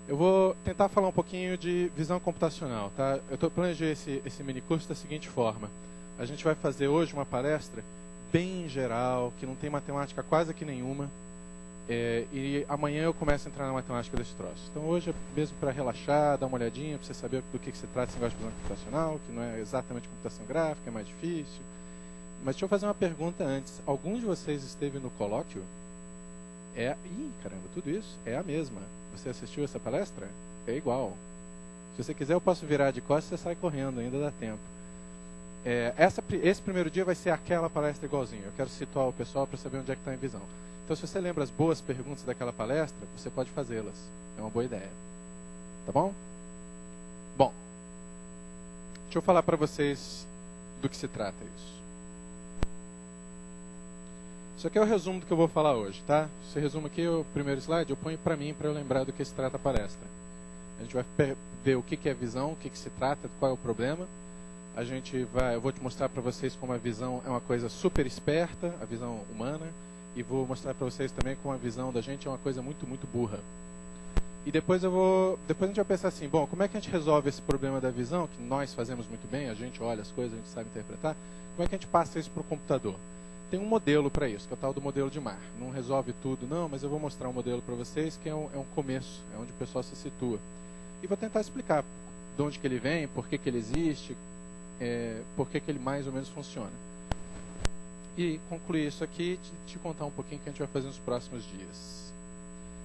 Eu vou tentar falar um pouquinho de visão computacional, tá? Eu planejei esse mini curso da seguinte forma. A gente vai fazer hoje uma palestra bem geral, que não tem matemática quase que nenhuma, e amanhã eu começo a entrar na matemática desse troço. Então hoje é mesmo para relaxar, dar uma olhadinha, para você saber do que se trata esse negócio de visão computacional, que não é exatamente computação gráfica, é mais difícil. Mas deixa eu fazer uma pergunta antes. Algum de vocês esteve no colóquio? Ih, caramba, tudo isso é a mesma. Você assistiu essa palestra? É igual. Se você quiser, eu posso virar de costas e você sai correndo, ainda dá tempo. Esse primeiro dia vai ser aquela palestra igualzinho. Eu quero situar o pessoal para saber onde é que está em visão. Então, se você lembra as boas perguntas daquela palestra, você pode fazê-las. É uma boa ideia. Tá bom? Bom, deixa eu falar para vocês do que se trata isso. Isso aqui é o resumo do que eu vou falar hoje, tá? Esse resumo aqui, o primeiro slide, eu ponho para mim, para eu lembrar do que se trata a palestra. A gente vai ver o que é visão, o que se trata, qual é o problema. Eu vou te mostrar para vocês como a visão é uma coisa super esperta, a visão humana, e vou mostrar para vocês também como a visão da gente é uma coisa muito, muito burra. E depois a gente vai pensar assim, bom, como é que a gente resolve esse problema da visão, que nós fazemos muito bem, a gente olha as coisas, a gente sabe interpretar, como é que a gente passa isso para o computador? Tem um modelo para isso, que é o tal do modelo de Mar. Não resolve tudo, não, mas eu vou mostrar um modelo para vocês que é um começo, é onde o pessoal se situa. E vou tentar explicar de onde que ele vem, por que ele existe, por que ele mais ou menos funciona. E concluir isso aqui e te contar um pouquinho o que a gente vai fazer nos próximos dias.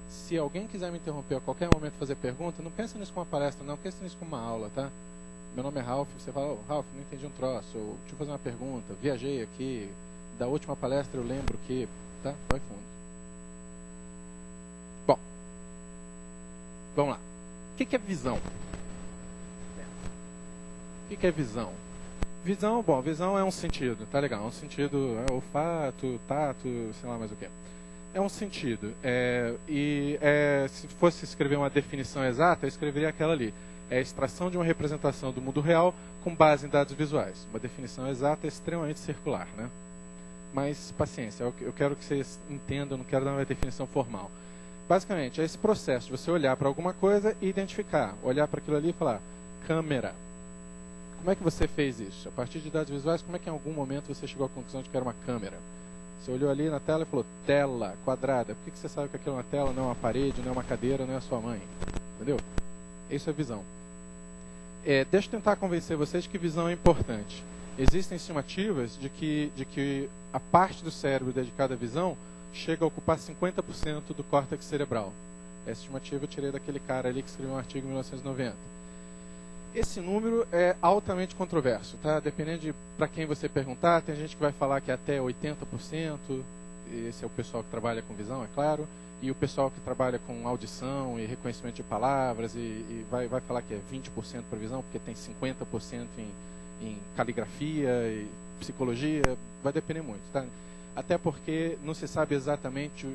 Se alguém quiser me interromper a qualquer momento fazer pergunta, não pensa nisso como uma palestra, não, pensa nisso como uma aula, tá? Meu nome é Ralph, você fala, Ralph, não entendi um troço, ou deixa eu fazer uma pergunta, viajei aqui, da última palestra eu lembro que, tá? Vai fundo. Bom, vamos lá. O que é visão? O que é visão? Visão é um sentido, tá legal? É um sentido, olfato, tato, sei lá mais o que. É um sentido. Se fosse escrever uma definição exata, eu escreveria aquela ali. É a extração de uma representação do mundo real com base em dados visuais. Uma definição exata é extremamente circular, né? Mas paciência, eu quero que vocês entendam, não quero dar uma definição formal. Basicamente, é esse processo de você olhar para alguma coisa e identificar. Olhar para aquilo ali e falar, câmera. Como é que você fez isso? A partir de dados visuais, como é que em algum momento você chegou à conclusão de que era uma câmera? Você olhou ali na tela e falou, tela, quadrada. Por que você sabe que aquilo é uma tela, não é uma parede, não é uma cadeira, não é a sua mãe? Entendeu? Isso é visão. Deixa eu tentar convencer vocês de que visão é importante. Existem estimativas de que a parte do cérebro dedicada à visão chega a ocupar 50% do córtex cerebral. Essa estimativa eu tirei daquele cara ali que escreveu um artigo em 1990. Esse número é altamente controverso, tá? Dependendo para quem você perguntar, tem gente que vai falar que é até 80%, esse é o pessoal que trabalha com visão, é claro, e o pessoal que trabalha com audição e reconhecimento de palavras, e vai falar que é 20% para visão, porque tem 50% em caligrafia e psicologia, vai depender muito, tá? Até porque não se sabe exatamente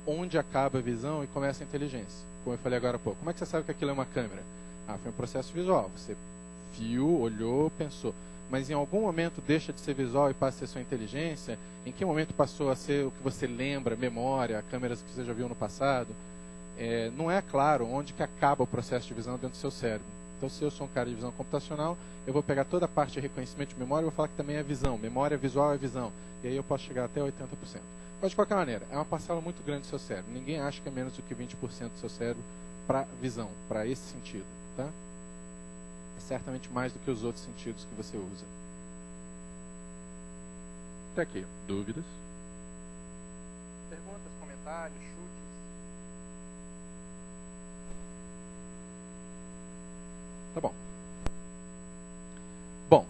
onde acaba a visão e começa a inteligência, como eu falei agora há pouco. Como é que você sabe que aquilo é uma câmera? Foi um processo visual. Você viu, olhou, pensou. Mas em algum momento deixa de ser visual e passa a ser sua inteligência? Em que momento passou a ser o que você lembra, memória, câmeras que você já viu no passado? Não é claro onde que acaba o processo de visão dentro do seu cérebro. Então, se eu sou um cara de visão computacional, eu vou pegar toda a parte de reconhecimento de memória e vou falar que também é visão. Memória visual é visão. E aí eu posso chegar até 80%. Mas, de qualquer maneira, é uma parcela muito grande do seu cérebro. Ninguém acha que é menos do que 20% do seu cérebro para visão, para esse sentido. Tá? É certamente mais do que os outros sentidos que você usa. Até aqui. Dúvidas? Perguntas, comentários, chutes? Tá bom. Bom,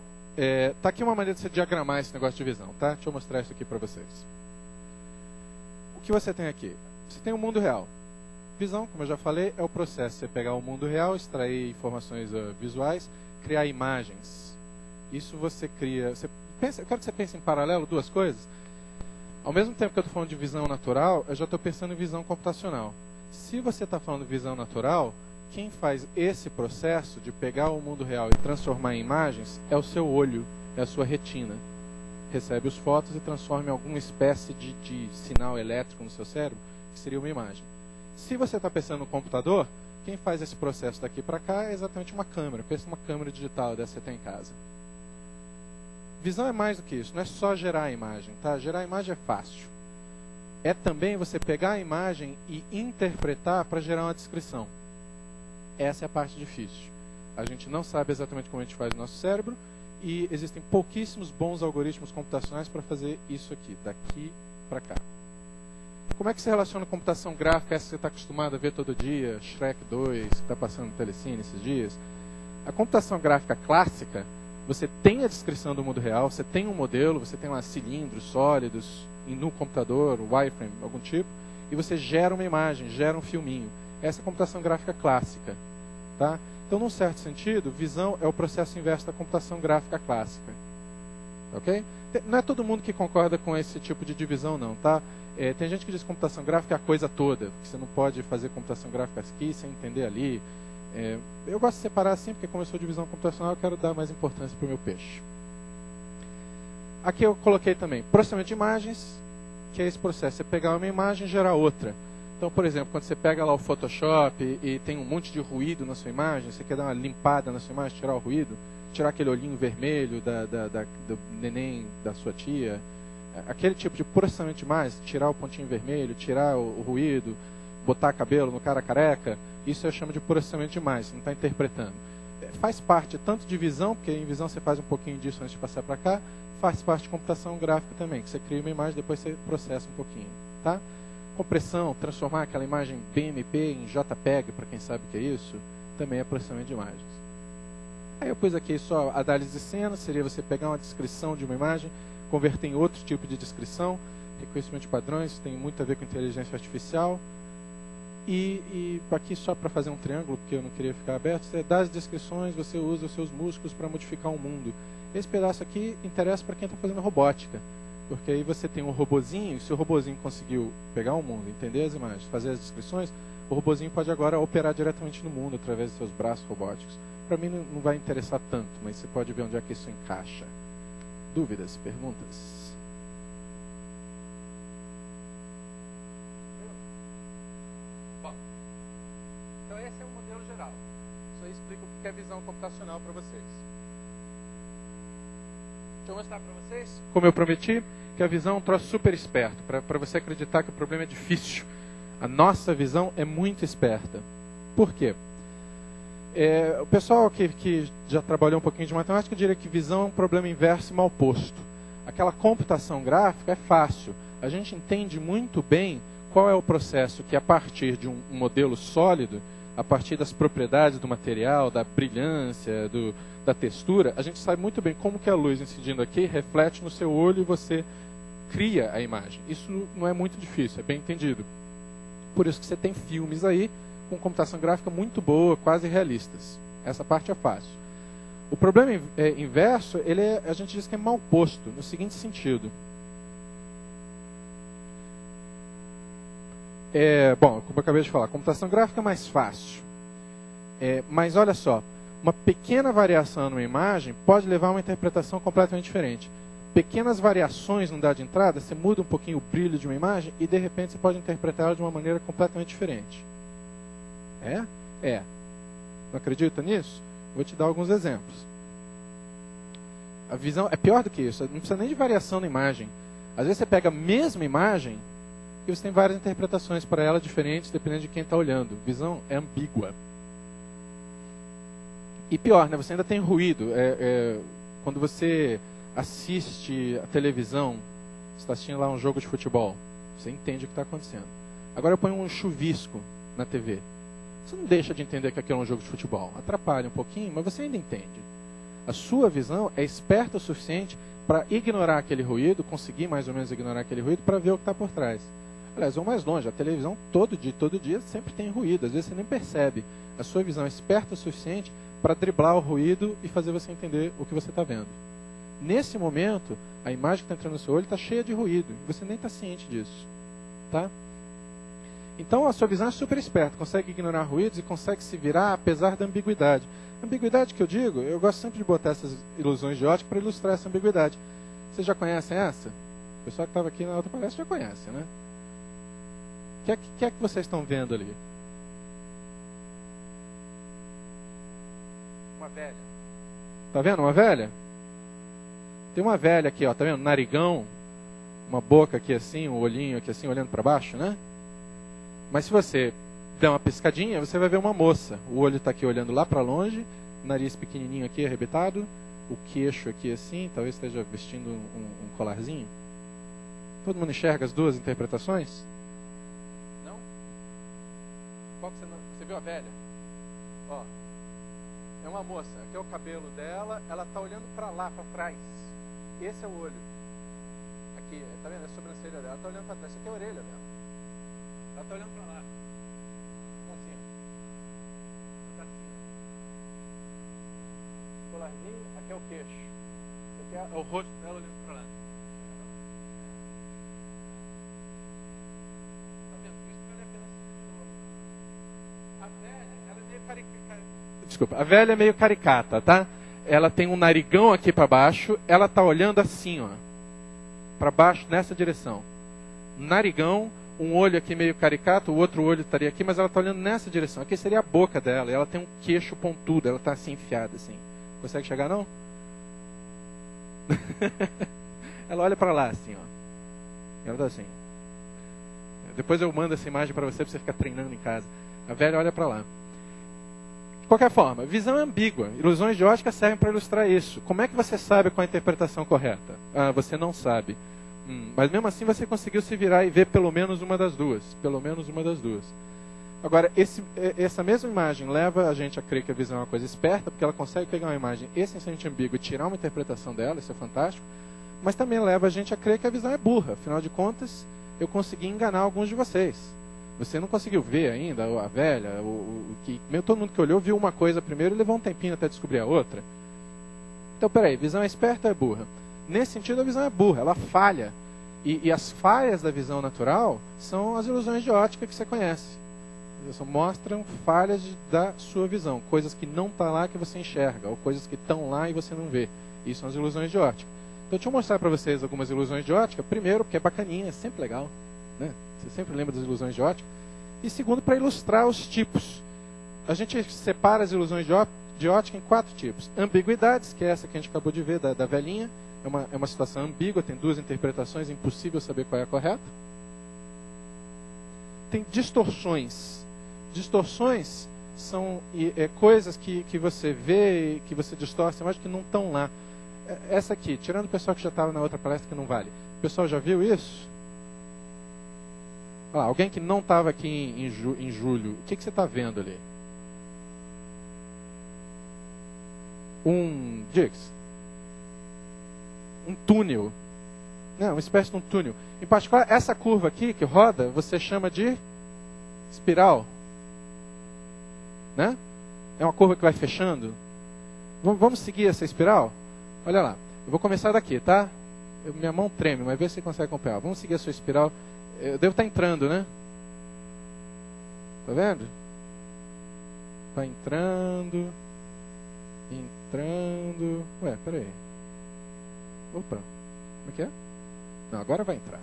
tá aqui uma maneira de você diagramar esse negócio de visão, tá? Deixa eu mostrar isso aqui para vocês. O que você tem aqui? Você tem o mundo real. Visão, como eu já falei, é o processo de você pegar o mundo real, extrair informações visuais, criar imagens. Isso você cria... eu quero que você pense em paralelo duas coisas. Ao mesmo tempo que eu estou falando de visão natural, eu já estou pensando em visão computacional. Se você está falando de visão natural, quem faz esse processo de pegar o mundo real e transformar em imagens é o seu olho, é a sua retina. Recebe os fotos e transforma em alguma espécie de sinal elétrico no seu cérebro, que seria uma imagem. Se você está pensando no computador, Quem faz esse processo daqui para cá é exatamente uma câmera. Pensa numa câmera digital dessa que você tem em casa. Visão é mais do que isso. Não é só gerar a imagem, tá? Gerar a imagem é fácil. É também você pegar a imagem e interpretar para gerar uma descrição. Essa é a parte difícil. A gente não sabe exatamente como a gente faz no nosso cérebro e existem pouquíssimos bons algoritmos computacionais para fazer isso aqui, daqui para cá. Como é que se relaciona a computação gráfica, essa que você está acostumado a ver todo dia, Shrek 2, que está passando no Telecine esses dias? A computação gráfica clássica, você tem a descrição do mundo real, você tem um modelo, você tem lá cilindros sólidos no computador, wireframe, algum tipo, e você gera uma imagem, gera um filminho. Essa é a computação gráfica clássica. Tá? Então, num certo sentido, visão é o processo inverso da computação gráfica clássica. Ok? Não é todo mundo que concorda com esse tipo de divisão, não. Tá? Tem gente que diz que computação gráfica é a coisa toda, que você não pode fazer computação gráfica aqui sem entender ali. Eu gosto de separar assim, porque como eu sou de visão computacional, eu quero dar mais importância para o meu peixe. Aqui eu coloquei também processamento de imagens, que é esse processo. Você pegar uma imagem e gerar outra. Então, por exemplo, quando você pega lá o Photoshop e tem um monte de ruído na sua imagem, você quer dar uma limpada na sua imagem, tirar o ruído, tirar aquele olhinho vermelho do neném da sua tia, aquele tipo de processamento de imagem, tirar o pontinho vermelho, tirar o ruído, botar cabelo no cara careca, isso eu chamo de processamento de imagem, você não está interpretando. Faz parte tanto de visão, porque em visão você faz um pouquinho disso antes de passar para cá, faz parte de computação gráfica também, que você cria uma imagem, depois você processa um pouquinho. Tá? Compressão, transformar aquela imagem BMP em JPEG, para quem sabe o que é isso, também é processamento de imagens. Aí eu pus aqui só análise de cena, seria você pegar uma descrição de uma imagem, converter em outro tipo de descrição, reconhecimento de padrões, tem muito a ver com inteligência artificial. E aqui só para fazer um triângulo, porque eu não queria ficar aberto, das descrições você usa os seus músculos para modificar o mundo. Esse pedaço aqui interessa para quem está fazendo robótica, porque aí você tem um robozinho, e se o robozinho conseguiu pegar o mundo, entender as imagens, fazer as descrições, o robozinho pode agora operar diretamente no mundo através dos seus braços robóticos. Para mim não vai interessar tanto, mas você pode ver onde é que isso encaixa. Dúvidas, perguntas? Então esse é o modelo geral. Isso aí explica o que é visão computacional para vocês. Deixa eu mostrar para vocês, como eu prometi, que a visão é um troço super esperto, para você acreditar que o problema é difícil. A nossa visão é muito esperta. Por quê? O pessoal que já trabalhou um pouquinho de matemática diria que visão é um problema inverso e mal posto. Aquela computação gráfica é fácil. A gente entende muito bem qual é o processo que, a partir de um modelo sólido, a partir das propriedades do material, da brilhância, da textura, a gente sabe muito bem como que a luz incidindo aqui reflete no seu olho e você cria a imagem. Isso não é muito difícil, é bem entendido. Por isso que você tem filmes aí com computação gráfica muito boa, quase realistas. Essa parte é fácil. O problema inverso, a gente diz que é mal posto, no seguinte sentido. Bom, como eu acabei de falar, computação gráfica é mais fácil. Mas olha só, uma pequena variação numa imagem pode levar a uma interpretação completamente diferente. Pequenas variações no dado de entrada, você muda um pouquinho o brilho de uma imagem e de repente você pode interpretá-la de uma maneira completamente diferente. Não acredita nisso? Vou te dar alguns exemplos. A visão é pior do que isso, não precisa nem de variação na imagem. Às vezes você pega a mesma imagem e você tem várias interpretações para ela diferentes, dependendo de quem está olhando. Visão é ambígua. E pior, né? Você ainda tem ruído. Quando você assiste a televisão, você está assistindo lá um jogo de futebol, você entende o que está acontecendo. Agora eu ponho um chuvisco na TV. Você não deixa de entender que aquilo é um jogo de futebol. Atrapalha um pouquinho, mas você ainda entende. A sua visão é esperta o suficiente para ignorar aquele ruído, conseguir mais ou menos ignorar aquele ruído para ver o que está por trás. Aliás, vou mais longe, a televisão todo dia sempre tem ruído, às vezes você nem percebe. A sua visão é esperta o suficiente para driblar o ruído e fazer você entender o que você está vendo. Nesse momento, a imagem que está entrando no seu olho está cheia de ruído, e você nem está ciente disso. Tá? Então a sua visão é super esperta, consegue ignorar ruídos e consegue se virar apesar da ambiguidade. A ambiguidade que eu digo, eu gosto sempre de botar essas ilusões de ótica para ilustrar essa ambiguidade. Vocês já conhecem essa? O pessoal que estava aqui na outra palestra já conhece, né? O que é que vocês estão vendo ali? uma velha. Tá vendo uma velha? Tem uma velha aqui, ó, tá vendo? Narigão, uma boca aqui assim, um olhinho aqui assim, olhando para baixo, né? Mas se você der uma piscadinha, você vai ver uma moça. O olho está aqui olhando lá para longe, nariz pequenininho aqui, arrebitado, o queixo aqui assim, talvez esteja vestindo um colarzinho. Todo mundo enxerga as duas interpretações? Não? Qual que você viu a velha? Ó, é uma moça, aqui é o cabelo dela, ela está olhando para lá, para trás. Esse é o olho. Aqui, tá vendo? É a sobrancelha dela, ela está olhando para trás. Essa aqui é a orelha dela. Ela está olhando para lá. Tá assim, ó. Tá assim. Colarzinho, aqui é o queixo. Aqui é o rosto dela olhando para lá. Tá vendo? Por isso que vale a pena assistir. A velha, ela é meio caricata. Desculpa, a velha é meio caricata, tá? Ela tem um narigão aqui para baixo, ela está olhando assim, ó. Para baixo, nessa direção. Narigão, um olho aqui meio caricato, o outro olho estaria aqui, mas ela está olhando nessa direção. Aqui seria a boca dela, e ela tem um queixo pontudo, ela está assim enfiada assim. Consegue chegar não? Ela olha para lá assim, ó. Ela está assim. Depois eu mando essa imagem para você ficar treinando em casa. A velha olha para lá. De qualquer forma, visão ambígua. Ilusões de ótica servem para ilustrar isso. Como é que você sabe qual é a interpretação correta? Ah, você não sabe. Mas mesmo assim você conseguiu se virar e ver pelo menos uma das duas. Pelo menos uma das duas. Agora, essa mesma imagem leva a gente a crer que a visão é uma coisa esperta, porque ela consegue pegar uma imagem essencialmente ambígua e tirar uma interpretação dela, isso é fantástico. Mas também leva a gente a crer que a visão é burra. Afinal de contas, eu consegui enganar alguns de vocês. Você não conseguiu ver ainda a velha, todo mundo que olhou viu uma coisa primeiro e levou um tempinho até descobrir a outra. Então, peraí, visão é esperta ou é burra? Nesse sentido, a visão é burra, ela falha. E as falhas da visão natural são as ilusões de ótica que você conhece. Elas mostram falhas da sua visão, coisas que não estão lá que você enxerga, ou coisas que estão lá e você não vê. Isso são as ilusões de ótica. Então, deixa eu mostrar para vocês algumas ilusões de ótica. Primeiro, porque é bacaninha, é sempre legal, né? Você sempre lembra das ilusões de ótica. E segundo, para ilustrar os tipos. A gente separa as ilusões de ótica em 4 tipos. Ambiguidades, que é essa que a gente acabou de ver, da velhinha. É uma situação ambígua, tem 2 interpretações, é impossível saber qual é a correta. Tem distorções. Distorções são coisas que você vê, que você distorce, mas que não estão lá. Essa aqui, tirando o pessoal que já estava na outra palestra, que não vale. O pessoal já viu isso? Olha lá, alguém que não estava aqui em julho, o que você está vendo ali? Um túnel. Não, uma espécie de um túnel. Em particular, essa curva aqui que roda, você chama de espiral. Né? É uma curva que vai fechando. Vamos seguir essa espiral? Olha lá. Eu vou começar daqui, tá? Minha mão treme, mas vê se você consegue acompanhar. Vamos seguir a sua espiral. Eu devo estar entrando, né? Tá vendo? Vai entrando. Entrando. Ué, peraí. Opa. Como é que é? Não, agora vai entrar.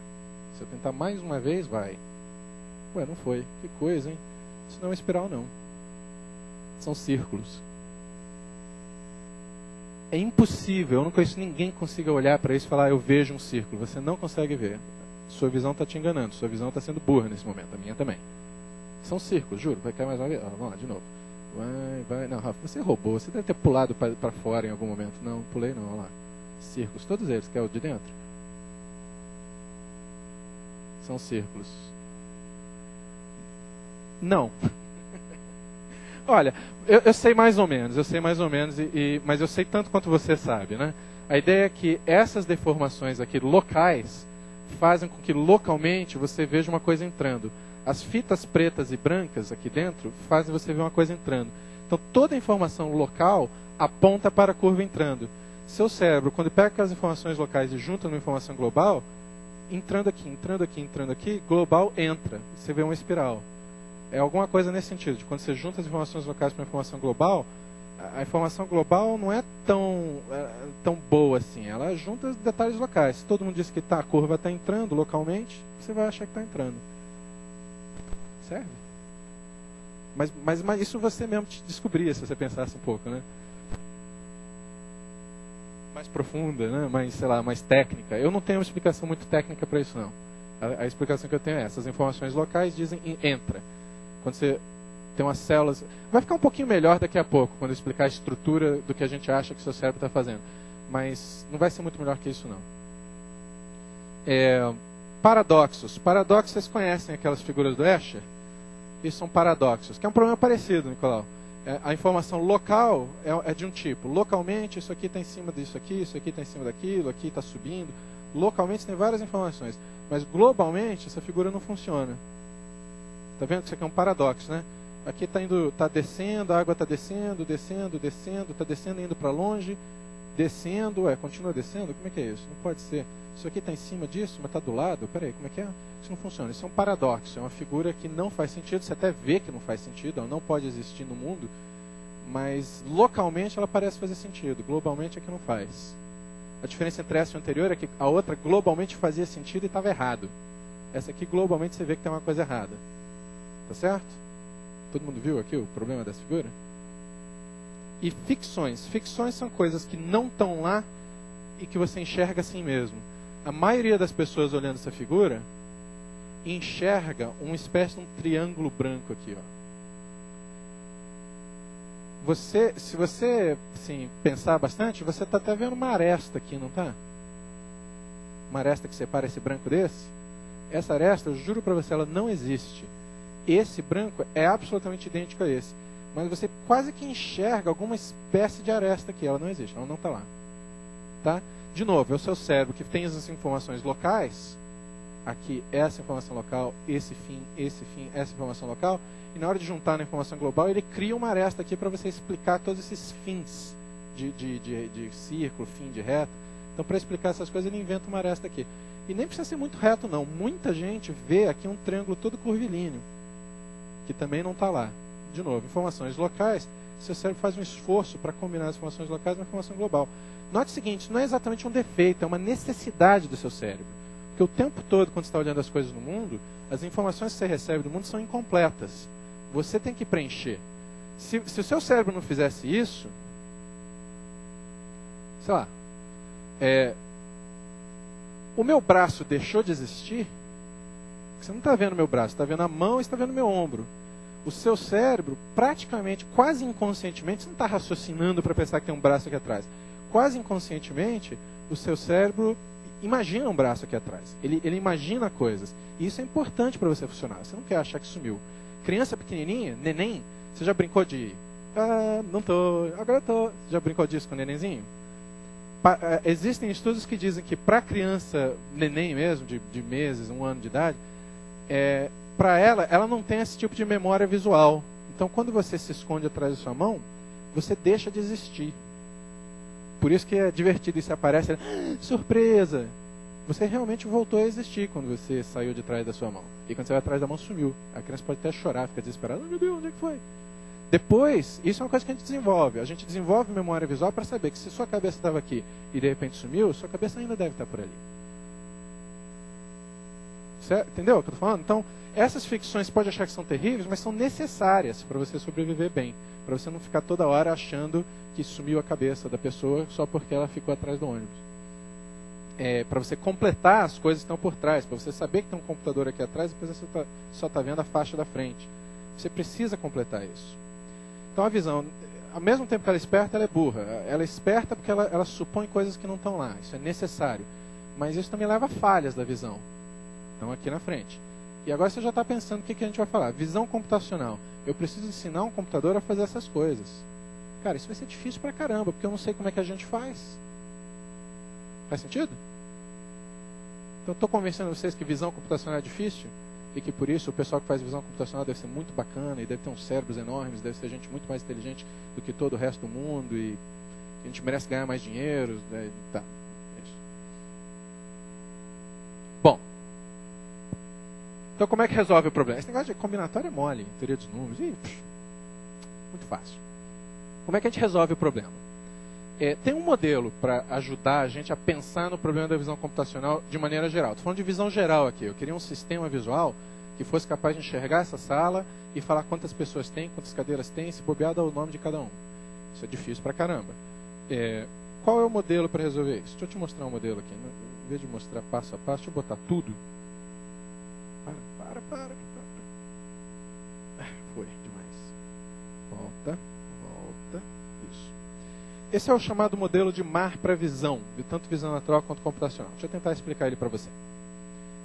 Se eu tentar mais uma vez, vai. Ué, não foi. Que coisa, hein? Isso não é uma espiral, não. São círculos. É impossível. Eu não conheço ninguém que consiga olhar para isso e falar, eu vejo um círculo. Você não consegue ver. Sua visão está te enganando. Sua visão está sendo burra nesse momento. A minha também. São círculos, juro. Vai cair mais uma vez. Vamos lá, de novo. Vai. Não, Rafa, você roubou. Você deve ter pulado para fora em algum momento. Não, pulei não. Olha lá. Círculos. Todos eles. Quer o de dentro? São círculos. Não. Olha, eu sei mais ou menos. Mas eu sei tanto quanto você sabe, né? A ideia é que essas deformações aqui locais fazem com que localmente você veja uma coisa entrando. As fitas pretas e brancas aqui dentro fazem você ver uma coisa entrando. Então toda a informação local aponta para a curva entrando. Seu cérebro, quando pega aquelas informações locais e junta numa informação global, entrando aqui, global entra. Você vê uma espiral. É alguma coisa nesse sentido, de quando você junta as informações locais para uma informação global, a informação global não é tão boa assim. Ela junta os detalhes locais. Se todo mundo diz que a curva está entrando localmente, você vai achar que está entrando. Serve? Mas isso você mesmo te descobria, se você pensasse um pouco, né? mais profunda, né? Mais, sei lá, mais técnica. Eu não tenho uma explicação muito técnica para isso, não. A explicação que eu tenho é essa. As informações locais dizem entra. Quando você tem umas células... Vai ficar um pouquinho melhor daqui a pouco, quando eu explicar a estrutura do que a gente acha que o seu cérebro está fazendo. Mas não vai ser muito melhor que isso, não. Paradoxos. Paradoxos, vocês conhecem aquelas figuras do Escher? Isso são paradoxos, que é um problema parecido, Nicolau. A informação local é de um tipo. Localmente, isso aqui está em cima disso aqui, isso aqui está em cima daquilo, aqui está subindo. Localmente, tem várias informações. Mas globalmente, essa figura não funciona. Está vendo que isso aqui é um paradoxo, né? Aqui está descendo, a água está descendo, descendo, descendo, está descendo, indo para longe, descendo, continua descendo? Como é que é isso? Não pode ser. Isso aqui está em cima disso, mas está do lado? Peraí, como é que é? Isso não funciona. Isso é um paradoxo, é uma figura que não faz sentido, você até vê que não faz sentido, ela não pode existir no mundo, mas localmente ela parece fazer sentido, globalmente é que não faz. A diferença entre essa e a anterior é que a outra globalmente fazia sentido e estava errado. Essa aqui globalmente você vê que tem uma coisa errada. Tá certo? Todo mundo viu aqui o problema dessa figura? E ficções. Ficções são coisas que não estão lá e que você enxerga assim mesmo. A maioria das pessoas olhando essa figura enxerga uma espécie de um triângulo branco aqui, ó. Se você assim, pensar bastante, você está até vendo uma aresta aqui, não está? Uma aresta que separa esse branco desse. Essa aresta, eu juro para você, ela não existe. Esse branco é absolutamente idêntico a esse. Mas você quase que enxerga alguma espécie de aresta aqui. Ela não existe, ela não está lá. Tá? De novo, é o seu cérebro que tem as informações locais. Aqui, essa informação local, esse fim, essa informação local. E na hora de juntar na informação global, ele cria uma aresta aqui para você explicar todos esses fins de círculo, fim de reta. Então, para explicar essas coisas, ele inventa uma aresta aqui. E nem precisa ser muito reto, não. Muita gente vê aqui um triângulo todo curvilíneo, que também não está lá. De novo, informações locais, seu cérebro faz um esforço para combinar as informações locais com a informação global. Note o seguinte, isso não é exatamente um defeito, é uma necessidade do seu cérebro. Porque o tempo todo, quando você está olhando as coisas no mundo, as informações que você recebe do mundo são incompletas. Você tem que preencher. Se o seu cérebro não fizesse isso, sei lá, o meu braço deixou de existir, você não está vendo meu braço, está vendo a mão e está vendo meu ombro. O seu cérebro, praticamente, quase inconscientemente, você não está raciocinando para pensar que tem um braço aqui atrás. Quase inconscientemente, o seu cérebro imagina um braço aqui atrás. Ele imagina coisas. E isso é importante para você funcionar. Você não quer achar que sumiu. Criança pequenininha, neném, você já brincou de... não tô, agora tô. Já brincou disso com o nenenzinho? Existem estudos que dizem que para criança, neném mesmo, de meses, 1 ano de idade, para ela não tem esse tipo de memória visual. Então, quando você se esconde atrás da sua mão, você deixa de existir. Por isso que é divertido e se aparece, surpresa! Você realmente voltou a existir quando você saiu de trás da sua mão. E quando você vai atrás da mão, sumiu. A criança pode até chorar, fica desesperada. Meu Deus, onde é que foi? Depois, isso é uma coisa que a gente desenvolve. A gente desenvolve memória visual para saber que se sua cabeça estava aqui e de repente sumiu, sua cabeça ainda deve estar por ali. Certo? Entendeu o que eu estou falando? Então, essas ficções você pode achar que são terríveis, mas são necessárias para você sobreviver bem. Para você não ficar toda hora achando que sumiu a cabeça da pessoa só porque ela ficou atrás do ônibus. Para você completar as coisas que estão por trás, para você saber que tem um computador aqui atrás, depois você só está vendo a faixa da frente. Você precisa completar isso. Então a visão, ao mesmo tempo que ela é esperta, ela é burra. Ela é esperta porque ela supõe coisas que não estão lá. Isso é necessário. Mas isso também leva a falhas da visão. Então aqui na frente. E agora você já está pensando o que a gente vai falar. Visão computacional. Eu preciso ensinar um computador a fazer essas coisas. Cara, isso vai ser difícil pra caramba, porque eu não sei como é que a gente faz. Faz sentido? Então estou convencendo vocês que visão computacional é difícil e que por isso o pessoal que faz visão computacional deve ser muito bacana e deve ter uns cérebros enormes, deve ser gente muito mais inteligente do que todo o resto do mundo e a gente merece ganhar mais dinheiro. Né? Tá. É isso. Bom. Então como é que resolve o problema? Esse negócio de combinatório é mole, teoria dos números. Muito fácil. Como é que a gente resolve o problema? Tem um modelo para ajudar a gente a pensar no problema da visão computacional de maneira geral. Estou falando de visão geral aqui. Eu queria um sistema visual que fosse capaz de enxergar essa sala e falar quantas pessoas tem, quantas cadeiras tem, se bobear, dá o nome de cada um. Isso é difícil pra caramba. qual é o modelo para resolver isso? Deixa eu te mostrar um modelo aqui. Em vez de mostrar passo a passo, deixa eu botar tudo. Para. Foi demais. Volta. Isso. Esse é o chamado modelo de mar para visão, de tanto visão natural quanto computacional. Deixa eu tentar explicar ele para você.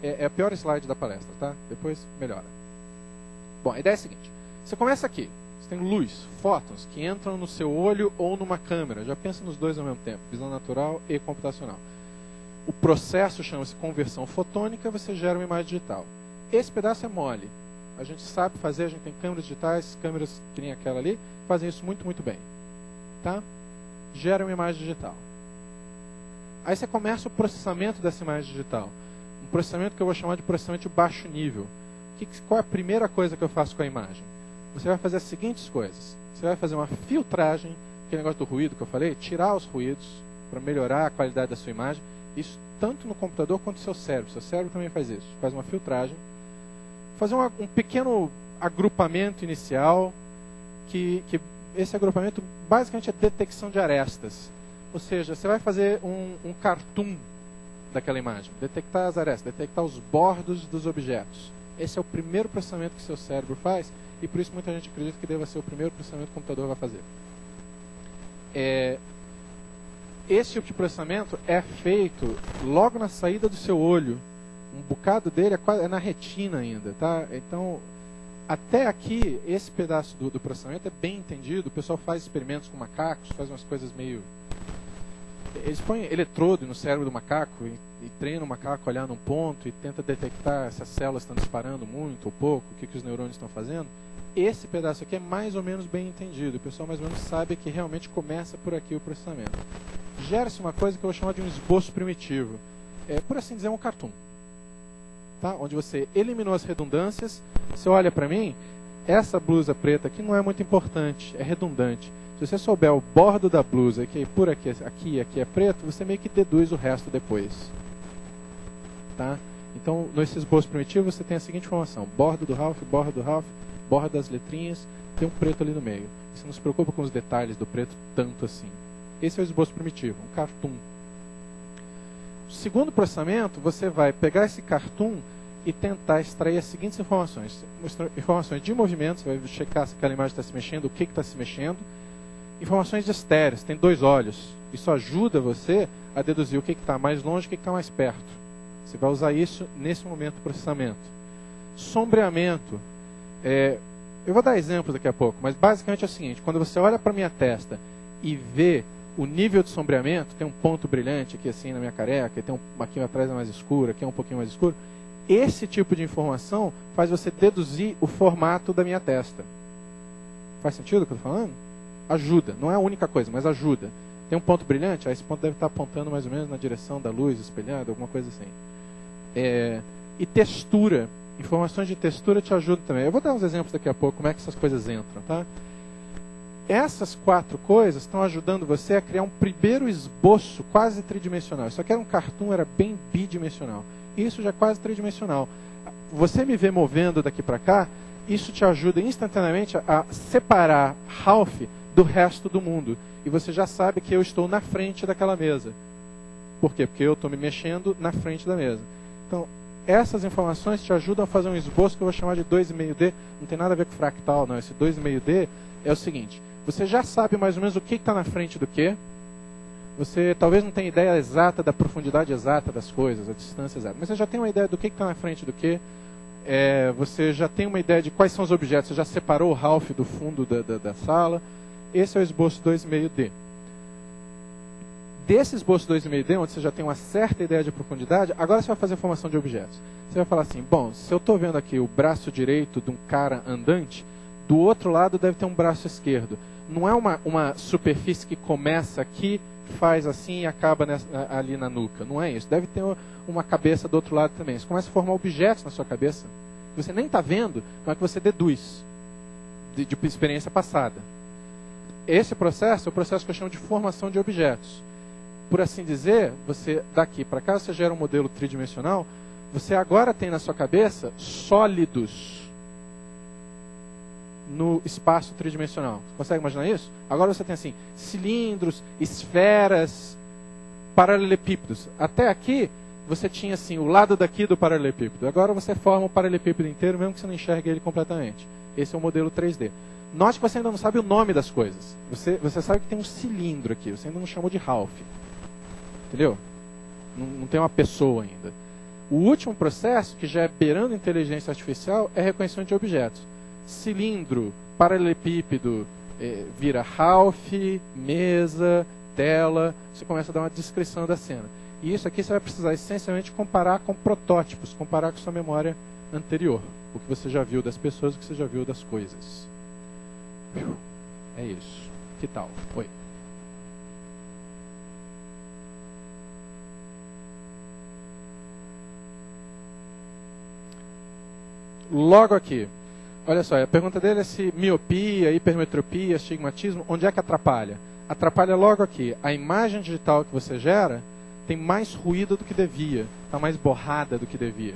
É a pior slide da palestra, tá? Depois melhora. Bom, a ideia é a seguinte. Você começa aqui. Você tem luz, fótons, que entram no seu olho ou numa câmera. Já pensa nos dois ao mesmo tempo, visão natural e computacional. O processo chama-se conversão fotônica, você gera uma imagem digital. Esse pedaço é mole. A gente sabe fazer, a gente tem câmeras digitais, câmeras que nem aquela ali, fazem isso muito, muito bem. Tá? Gera uma imagem digital. Aí você começa o processamento dessa imagem digital. Um processamento que eu vou chamar de processamento de baixo nível. Qual é a primeira coisa que eu faço com a imagem? Você vai fazer as seguintes coisas. Você vai fazer uma filtragem, aquele negócio do ruído que eu falei, tirar os ruídos para melhorar a qualidade da sua imagem. Isso tanto no computador quanto no seu cérebro. Seu cérebro também faz isso. Faz uma filtragem. Fazer um pequeno agrupamento inicial, que esse agrupamento basicamente é detecção de arestas. Ou seja, você vai fazer um cartoon daquela imagem. Detectar as arestas, detectar os bordos dos objetos. Esse é o primeiro processamento que seu cérebro faz, e por isso muita gente acredita que deva ser o primeiro processamento que o computador vai fazer. Esse tipo de processamento é feito logo na saída do seu olho. Um bocado dele é na retina ainda, tá? Então, até aqui, esse pedaço do processamento é bem entendido. O pessoal faz experimentos com macacos, faz umas coisas meio... Eles põem eletrodo no cérebro do macaco e treinam o macaco a olhar num ponto e tenta detectar se as células estão disparando muito ou pouco, o que os neurônios estão fazendo. Esse pedaço aqui é mais ou menos bem entendido. O pessoal mais ou menos sabe que realmente começa por aqui o processamento. Gera-se uma coisa que eu vou chamar de um esboço primitivo. Por assim dizer, um cartoon. Tá? Onde você eliminou as redundâncias. Você olha para mim, essa blusa preta aqui não é muito importante, é redundante. Se você souber o bordo da blusa, que por aqui é preto, você meio que deduz o resto depois. Tá? Então, nesse esboço primitivo, você tem a seguinte informação. Bordo do Ralph, borda das letrinhas, tem um preto ali no meio. Você não se preocupa com os detalhes do preto tanto assim. Esse é o esboço primitivo, um cartoon. Segundo processamento, você vai pegar esse cartoon e tentar extrair as seguintes informações. Informações de movimento, você vai checar se aquela imagem está se mexendo, o que está se mexendo. Informações de estéreo, você tem dois olhos. Isso ajuda você a deduzir o que está mais longe e o que está mais perto. Você vai usar isso nesse momento do processamento. Sombreamento. Eu vou dar exemplos daqui a pouco, mas basicamente é o seguinte. Quando você olha para a minha testa e vê o nível de sombreamento, tem um ponto brilhante aqui assim na minha careca, tem aqui atrás é mais escuro, aqui é um pouquinho mais escuro. Esse tipo de informação faz você deduzir o formato da minha testa. Faz sentido o que eu estou falando? Ajuda. Não é a única coisa, mas ajuda. Tem um ponto brilhante, esse ponto deve estar apontando mais ou menos na direção da luz espelhada, alguma coisa assim. E textura. Informações de textura te ajudam também. Eu vou dar uns exemplos daqui a pouco, como é que essas coisas entram, tá? Essas 4 coisas estão ajudando você a criar um primeiro esboço quase tridimensional. Isso aqui era um cartoon, era bem bidimensional. Isso já é quase tridimensional. Você me vê movendo daqui para cá, isso te ajuda instantaneamente a separar Ralph do resto do mundo. E você já sabe que eu estou na frente daquela mesa. Por quê? Porque eu estou me mexendo na frente da mesa. Então, essas informações te ajudam a fazer um esboço que eu vou chamar de 2,5D. Não tem nada a ver com fractal, não. Esse 2,5D é o seguinte. Você já sabe mais ou menos o que está na frente do que. Você talvez não tenha ideia exata da profundidade exata das coisas, a distância exata. Mas você já tem uma ideia do que está na frente do que. Você já tem uma ideia de quais são os objetos. Você já separou o Ralph do fundo da sala. Esse é o esboço 2,5D. Desse esboço 2,5D, onde você já tem uma certa ideia de profundidade, agora você vai fazer a formação de objetos. Você vai falar assim, bom, se eu estou vendo aqui o braço direito de um cara andante, do outro lado deve ter um braço esquerdo. Não é uma superfície que começa aqui, faz assim e acaba ali na nuca. Não é isso. Deve ter uma cabeça do outro lado também. Você começa a formar objetos na sua cabeça. Você nem está vendo, mas que você deduz de experiência passada. Esse processo é o processo que eu chamo de formação de objetos. Por assim dizer, você daqui para cá, você gera um modelo tridimensional, você agora tem na sua cabeça sólidos. no espaço tridimensional. Você consegue imaginar isso? Agora você tem assim, cilindros, esferas, paralelepípedos. Até aqui, você tinha assim, o lado daqui do paralelepípedo. Agora você forma o paralelepípedo inteiro, mesmo que você não enxergue ele completamente. Esse é o modelo 3D. Note que você ainda não sabe o nome das coisas. Você sabe que tem um cilindro aqui, você ainda não chamou de Ralph. Entendeu? Não tem uma pessoa ainda. O último processo, que já é beirando inteligência artificial, é reconhecimento de objetos. Cilindro, paralelepípedo, vira Ralph, mesa, tela. Você começa a dar uma descrição da cena. E isso aqui você vai precisar essencialmente comparar com protótipos, comparar com sua memória anterior. O que você já viu das pessoas, o que você já viu das coisas. É isso. Que tal? Oi. Logo aqui. Olha só, a pergunta dele é se miopia, hipermetropia, astigmatismo, onde é que atrapalha? Atrapalha logo aqui. A imagem digital que você gera tem mais ruído do que devia, está mais borrada do que devia.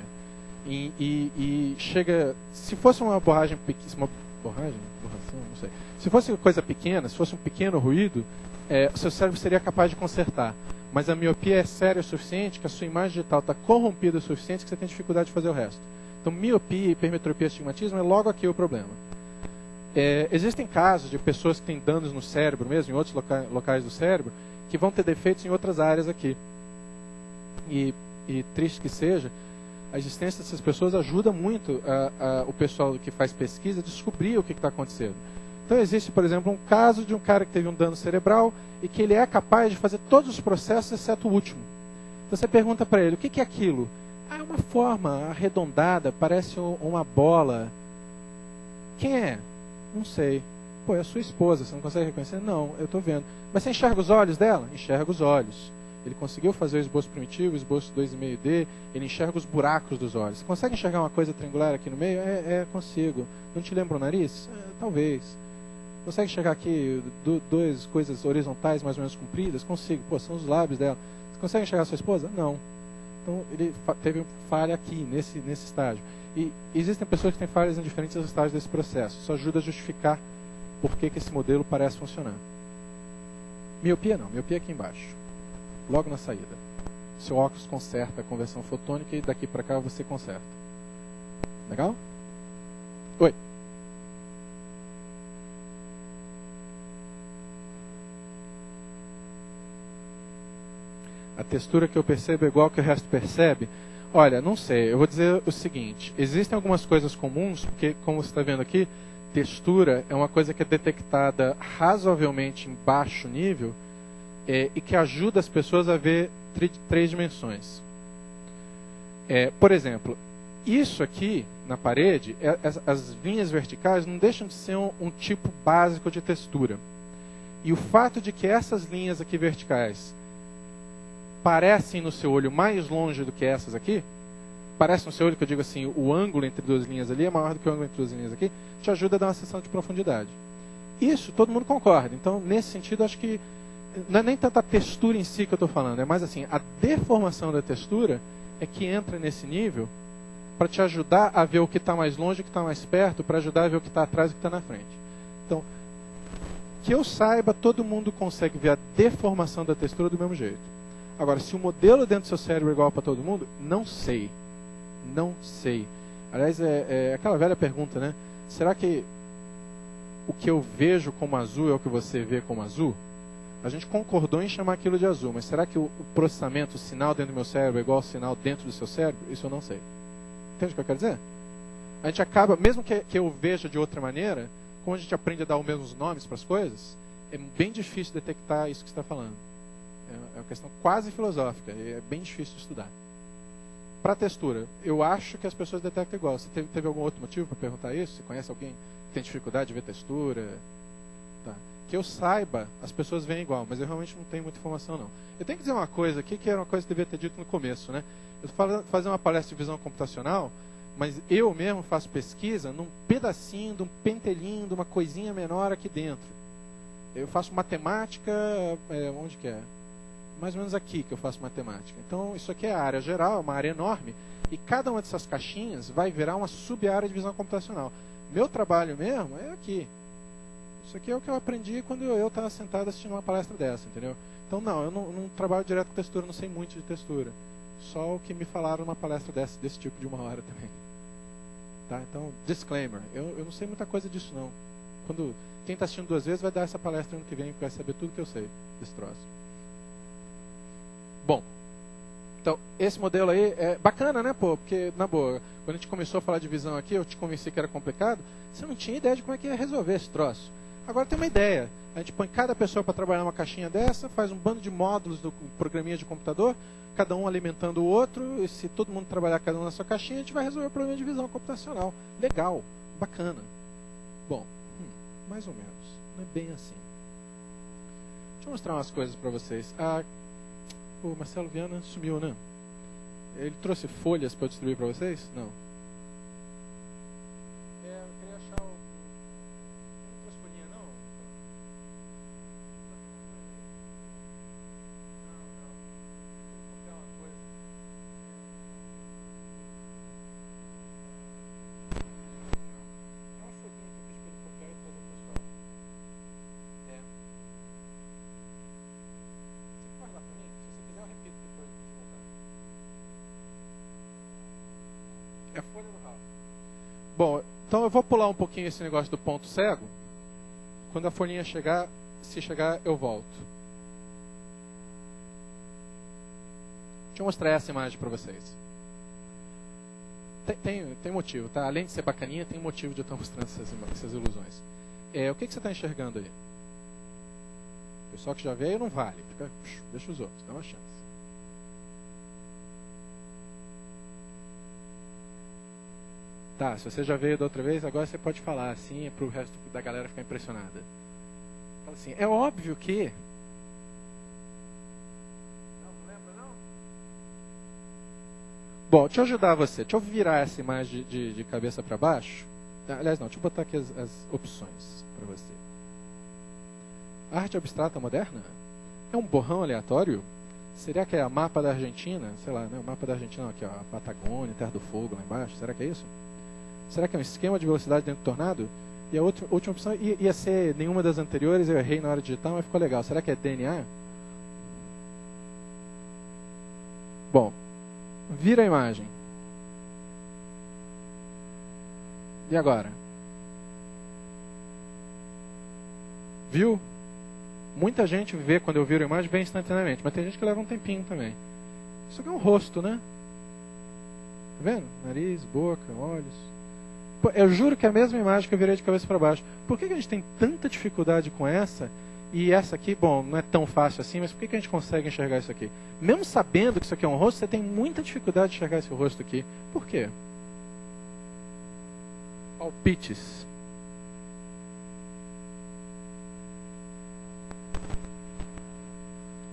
E chega... Se fosse uma borração, não sei. Se fosse coisa pequena, se fosse um pequeno ruído, o seu cérebro seria capaz de consertar. Mas a miopia é séria o suficiente que a sua imagem digital está corrompida o suficiente que você tem dificuldade de fazer o resto. Então, miopia, hipermetropia, astigmatismo é logo aqui o problema. Existem casos de pessoas que têm danos no cérebro mesmo, em outros locais do cérebro, que vão ter defeitos em outras áreas aqui. E triste que seja, a existência dessas pessoas ajuda muito o pessoal que faz pesquisa a descobrir o que está acontecendo. Então, existe, por exemplo, um caso de um cara que teve um dano cerebral e que ele é capaz de fazer todos os processos, exceto o último. Então, você pergunta para ele, o que é aquilo? É uma forma arredondada, parece uma bola. Quem é? Não sei. Pô, é a sua esposa, você não consegue reconhecer? Não, eu estou vendo. Mas você enxerga os olhos dela? Enxerga os olhos. Ele conseguiu fazer o esboço primitivo, o esboço 2,5D, ele enxerga os buracos dos olhos. Você consegue enxergar uma coisa triangular aqui no meio? Consigo. Não te lembra o nariz? Talvez. Consegue enxergar aqui duas coisas horizontais mais ou menos compridas? Consigo. Pô, são os lábios dela. Você consegue enxergar a sua esposa? Não. Então, ele teve falha aqui, nesse estágio. E existem pessoas que têm falhas em diferentes estágios desse processo. Isso ajuda a justificar por que esse modelo parece funcionar. Miopia não. Miopia aqui embaixo. Logo na saída. Seu óculos conserta a conversão fotônica e daqui para cá você conserta. Legal? Oi. A textura que eu percebo é igual que o resto percebe? Olha, não sei. Eu vou dizer o seguinte. Existem algumas coisas comuns, porque, como você está vendo aqui, textura é uma coisa que é detectada razoavelmente em baixo nível e que ajuda as pessoas a ver três dimensões. Por exemplo, isso aqui na parede, as linhas verticais não deixam de ser um tipo básico de textura. E o fato de que essas linhas aqui verticais parecem no seu olho mais longe do que essas aqui, parece no seu olho, que eu digo assim, o ângulo entre duas linhas ali é maior do que o ângulo entre duas linhas aqui, te ajuda a dar uma sensação de profundidade. Isso todo mundo concorda. Então, nesse sentido, acho que não é nem tanta a textura em si que eu estou falando, é mais assim, a deformação da textura é que entra nesse nível para te ajudar a ver o que está mais longe, o que está mais perto, para ajudar a ver o que está atrás e o que está na frente. Então, que eu saiba, todo mundo consegue ver a deformação da textura do mesmo jeito. Agora, se o modelo dentro do seu cérebro é igual para todo mundo, não sei. Não sei. Aliás, é aquela velha pergunta, né? Será que o que eu vejo como azul é o que você vê como azul? A gente concordou em chamar aquilo de azul, mas será que o processamento, o sinal dentro do meu cérebro é igual ao sinal dentro do seu cérebro? Isso eu não sei. Entende o que eu quero dizer? A gente acaba, mesmo que eu veja de outra maneira, como a gente aprende a dar os mesmos nomes para as coisas, é bem difícil detectar isso que você está falando. É uma questão quase filosófica, é bem difícil de estudar. Para textura, eu acho que as pessoas detectam igual. Você teve algum outro motivo para perguntar isso? Você conhece alguém que tem dificuldade de ver textura? Tá. Que eu saiba, as pessoas veem igual, mas eu realmente não tenho muita informação, não. Eu tenho que dizer uma coisa aqui, que era uma coisa que eu devia ter dito no começo, né? Eu estou fazendo uma palestra de visão computacional, mas eu mesmo faço pesquisa num pedacinho, de um pentelinho, de uma coisinha menor aqui dentro. Eu faço matemática, onde que é? Mais ou menos aqui que eu faço matemática. Então, isso aqui é a área geral, é uma área enorme, e cada uma dessas caixinhas vai virar uma sub-área de visão computacional. Meu trabalho mesmo é aqui. Isso aqui é o que eu aprendi quando eu estava sentado assistindo uma palestra dessa, entendeu? Então, não, eu não trabalho direto com textura, não sei muito de textura. Só o que me falaram numa palestra desse tipo de 1 hora também. Tá? Então, disclaimer, eu não sei muita coisa disso, não. Quem está assistindo 2 vezes vai dar essa palestra ano que vem, vai saber tudo que eu sei desse troço. Bom, então, esse modelo aí é bacana, né, pô? Porque, na boa, quando a gente começou a falar de visão aqui, eu te convenci que era complicado, você não tinha ideia de como é que ia resolver esse troço. Agora tem uma ideia. A gente põe cada pessoa para trabalhar numa caixinha dessa, faz um bando de módulos do programinha de computador, cada um alimentando o outro, e se todo mundo trabalhar cada um na sua caixinha, a gente vai resolver o problema de visão computacional. Legal, bacana. Bom, mais ou menos. Não é bem assim. Deixa eu mostrar umas coisas para vocês. O Marcelo Viana sumiu, né? Ele trouxe folhas para eu distribuir para vocês? Não. Eu queria achar o... Não trouxe folhinha, não? Não. Vou copiar uma coisa. É uma folhinha que eu fiz para ele copiar e trazer para o pessoal. Você pode dar para mim? Se você quiser, eu repito depois de voltar. É a folha do Rafa. Bom, então eu vou pular um pouquinho esse negócio do ponto cego. Quando a folhinha chegar, se chegar, eu volto. Deixa eu mostrar essa imagem para vocês. Tem motivo, tá? Além de ser bacaninha, tem motivo de eu estar mostrando essas ilusões. O que você está enxergando aí? O pessoal que já veio não vale. Deixa os outros, dá uma chance. Tá, se você já veio da outra vez, agora você pode falar assim, para o resto da galera ficar impressionada. Fala assim, é óbvio que... Não lembra, não? Bom, deixa eu ajudar você. Deixa eu virar essa imagem de cabeça para baixo. Aliás, não, deixa eu botar aqui as opções para você. Arte abstrata moderna? É um borrão aleatório? Será que é a mapa da Argentina? Sei lá, né? O mapa da Argentina, aqui, ó, a Patagônia, Terra do Fogo lá embaixo. Será que é isso? Será que é um esquema de velocidade dentro do tornado? E a última opção ia ser nenhuma das anteriores, eu errei na hora de digitar, mas ficou legal. Será que é DNA? Bom, vira a imagem. E agora? Viu? Muita gente vê quando eu viro a imagem bem instantaneamente, mas tem gente que leva um tempinho também. Isso aqui é um rosto, né? Tá vendo? Nariz, boca, olhos. Eu juro que é a mesma imagem que eu virei de cabeça para baixo. Por que a gente tem tanta dificuldade com essa? E essa aqui, bom, não é tão fácil assim, mas por que a gente consegue enxergar isso aqui? Mesmo sabendo que isso aqui é um rosto, você tem muita dificuldade de enxergar esse rosto aqui. Por quê? Palpites.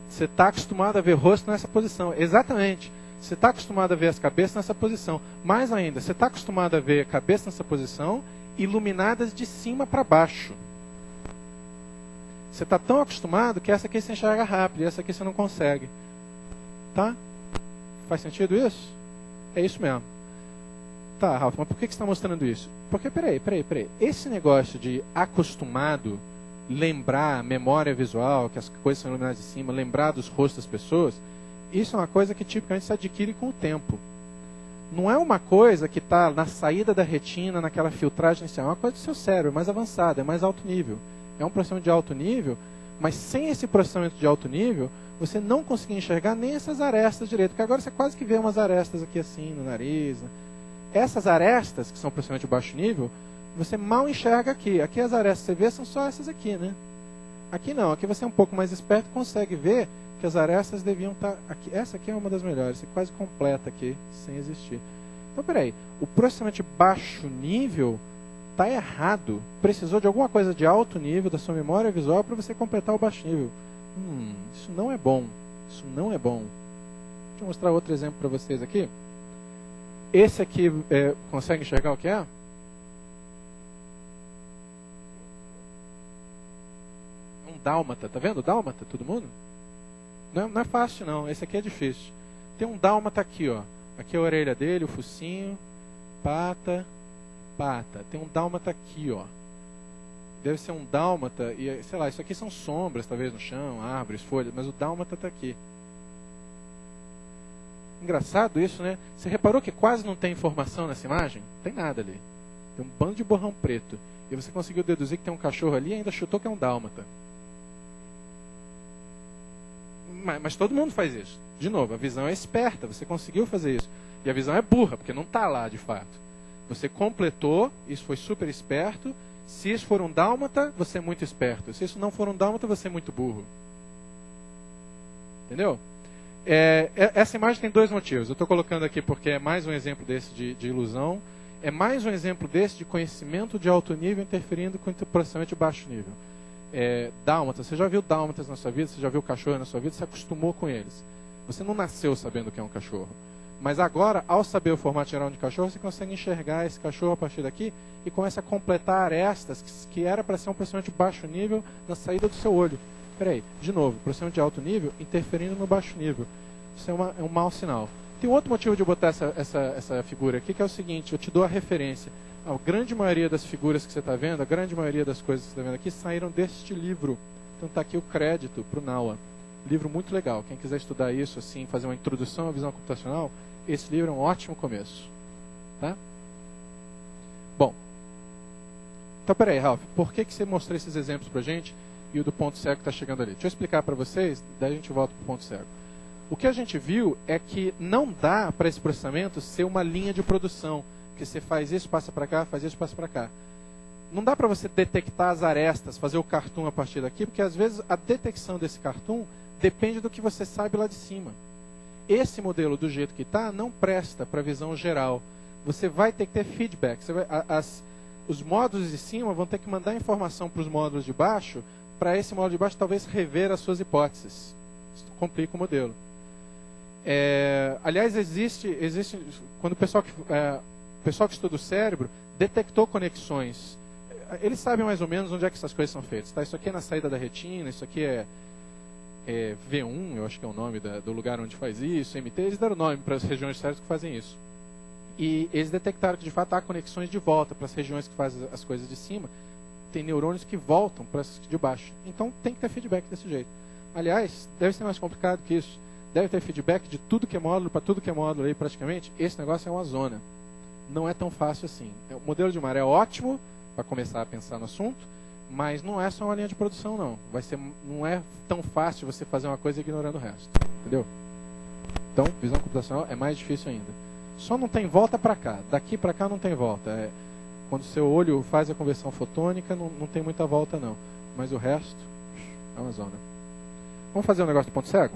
Você está acostumado a ver rosto nessa posição. Exatamente. Você está acostumado a ver as cabeças nessa posição. Mais ainda, você está acostumado a ver a cabeça nessa posição, iluminadas de cima para baixo. Você está tão acostumado que essa aqui você enxerga rápido e essa aqui você não consegue. Tá? Faz sentido isso? É isso mesmo. Tá, Ralf, mas por que você está mostrando isso? Porque, peraí. Esse negócio de acostumado, lembrar, memória visual, que as coisas são iluminadas de cima, lembrar dos rostos das pessoas, isso é uma coisa que tipicamente se adquire com o tempo. Não é uma coisa que está na saída da retina, naquela filtragem inicial. É uma coisa do seu cérebro, é mais avançada, é mais alto nível. É um processamento de alto nível, mas sem esse processamento de alto nível, você não consegue enxergar nem essas arestas direito. Porque agora você quase que vê umas arestas aqui assim, no nariz. Né? Essas arestas, que são processamento de baixo nível, você mal enxerga aqui. Aqui as arestas que você vê são só essas aqui, né? Aqui não, aqui você é um pouco mais esperto e consegue ver que as arestas deviam estar aqui. Essa aqui é uma das melhores, você quase completa aqui, sem existir. Então, peraí, o processamento de baixo nível está errado. Precisou de alguma coisa de alto nível da sua memória visual para você completar o baixo nível. Isso não é bom. Isso não é bom. Deixa eu mostrar outro exemplo para vocês aqui. Esse aqui, consegue enxergar o que é? Um dálmata, tá vendo? Dálmata, todo mundo? Não é fácil não, esse aqui é difícil. Tem um dálmata aqui, ó. Aqui é a orelha dele, o focinho, pata. pata. Tem um dálmata aqui, ó. Deve ser um dálmata, e sei lá, isso aqui são sombras, talvez no chão, árvores, folhas, mas o dálmata está aqui. Engraçado isso, né? Você reparou que quase não tem informação nessa imagem? Não tem nada ali. Tem um bando de borrão preto. E você conseguiu deduzir que tem um cachorro ali e ainda chutou que é um dálmata. Mas todo mundo faz isso. De novo, a visão é esperta, você conseguiu fazer isso. E a visão é burra, porque não está lá de fato. Você completou, isso foi super esperto. Se isso for um dálmata, você é muito esperto. Se isso não for um dálmata, você é muito burro. Entendeu? Essa imagem tem dois motivos. Eu estou colocando aqui porque é mais um exemplo desse de ilusão. É mais um exemplo desse de conhecimento de alto nível interferindo com processamento de baixo nível. Dálmatas, você já viu dálmatas na sua vida? Você já viu cachorro na sua vida? Você acostumou com eles. Você não nasceu sabendo o que é um cachorro. Mas agora, ao saber o formato geral de cachorro, você consegue enxergar esse cachorro a partir daqui e começa a completar arestas que era para ser um processamento de baixo nível na saída do seu olho. Peraí, de novo, processamento de alto nível interferindo no baixo nível. Isso é um mau sinal. Tem outro motivo de eu botar essa figura aqui, que é o seguinte, eu te dou a referência. A grande maioria das figuras que você está vendo, a grande maioria das coisas que você está vendo aqui, saíram deste livro. Então está aqui o crédito para o Naua. Livro muito legal. Quem quiser estudar isso, assim, fazer uma introdução à visão computacional, esse livro é um ótimo começo. Tá? Bom. Então, peraí, Ralph, por que você mostrou esses exemplos para a gente e o do ponto cego está chegando ali? Deixa eu explicar para vocês, daí a gente volta para o ponto cego. O que a gente viu é que não dá para esse processamento ser uma linha de produção, que você faz isso, passa para cá, faz isso, passa para cá. Não dá para você detectar as arestas, fazer o cartoon a partir daqui, porque às vezes a detecção desse cartoon depende do que você sabe lá de cima. Esse modelo, do jeito que está, não presta para a visão geral. Você vai ter que ter feedback. Os módulos de cima vão ter que mandar informação para os módulos de baixo, para esse módulo de baixo talvez rever as suas hipóteses. Isso complica o modelo. Aliás, existe quando o pessoal que estuda o cérebro detectou conexões. Eles sabem mais ou menos onde é que essas coisas são feitas. Tá? Isso aqui é na saída da retina, isso aqui é V1, eu acho que é o nome do lugar onde faz isso, MT, eles deram nome para as regiões do cérebro que fazem isso. E eles detectaram que de fato há conexões de volta para as regiões que fazem as coisas de cima. Tem neurônios que voltam para as de baixo. Então tem que ter feedback desse jeito. Aliás, deve ser mais complicado que isso. Deve ter feedback de tudo que é módulo para tudo que é módulo aí praticamente. Esse negócio é uma zona. Não é tão fácil assim. O modelo de Mar é ótimo para começar a pensar no assunto, mas não é só uma linha de produção, não. Não é tão fácil você fazer uma coisa ignorando o resto. Entendeu? Então, visão computacional é mais difícil ainda. Só não tem volta para cá. Daqui para cá não tem volta. Quando o seu olho faz a conversão fotônica, não tem muita volta, não. Mas o resto é uma zona. Vamos fazer um negócio de ponto cego?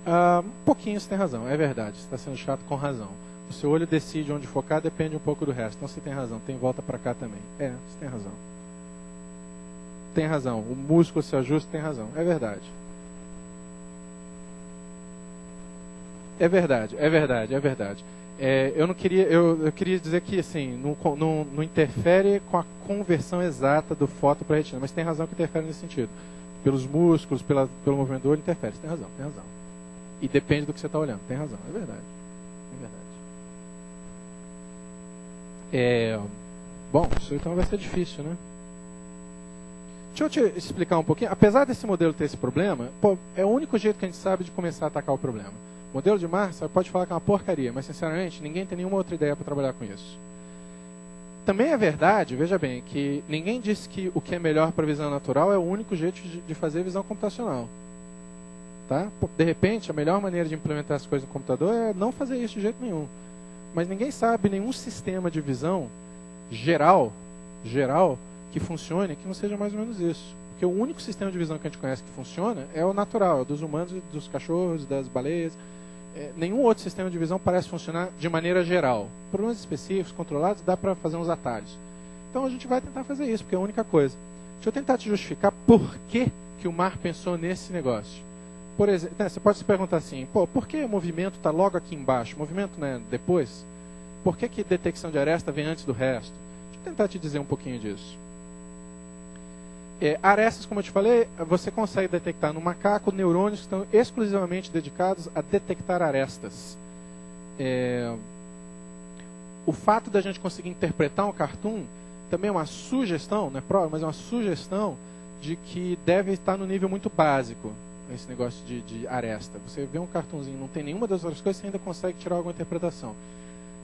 Um pouquinho você tem razão, é verdade, você está sendo chato com razão. O seu olho decide onde focar, depende um pouco do resto. Então você tem razão, tem volta para cá também. Você tem razão. Tem razão, o músculo se ajusta, tem razão, é verdade. É verdade, é verdade, é verdade. Eu queria dizer que assim, não interfere com a conversão exata do foto para a retina, mas tem razão que interfere nesse sentido. Pelos músculos, pelo movimento do olho, interfere. Você tem razão, tem razão. E depende do que você está olhando. Tem razão, é verdade. É verdade. Bom, isso então vai ser difícil, né? Deixa eu te explicar um pouquinho. Apesar desse modelo ter esse problema, é o único jeito que a gente sabe de começar a atacar o problema. O modelo de Mar, você pode falar que é uma porcaria, mas sinceramente, ninguém tem nenhuma outra ideia para trabalhar com isso. Também é verdade, veja bem, que ninguém disse que o que é melhor para visão natural é o único jeito de fazer visão computacional. Tá? De repente, a melhor maneira de implementar as coisas no computador é não fazer isso de jeito nenhum. Mas ninguém sabe nenhum sistema de visão geral, que funcione, que não seja mais ou menos isso. Porque o único sistema de visão que a gente conhece que funciona é o natural, dos humanos, dos cachorros, das baleias. Nenhum outro sistema de visão parece funcionar de maneira geral. Problemas específicos, controlados, dá para fazer uns atalhos. Então a gente vai tentar fazer isso, porque é a única coisa. Deixa eu tentar te justificar por que o Mark pensou nesse negócio. Por exemplo, você pode se perguntar assim, por que o movimento está logo aqui embaixo? O movimento não é depois? Por que detecção de aresta vem antes do resto? Deixa eu tentar te dizer um pouquinho disso. Arestas, como eu te falei, você consegue detectar no macaco neurônios que estão exclusivamente dedicados a detectar arestas. O fato da gente conseguir interpretar um cartoon também é uma sugestão, não é prova, mas é uma sugestão de que deve estar no nível muito básico esse negócio de aresta. Você vê um cartoonzinho, não tem nenhuma das outras coisas, você ainda consegue tirar alguma interpretação.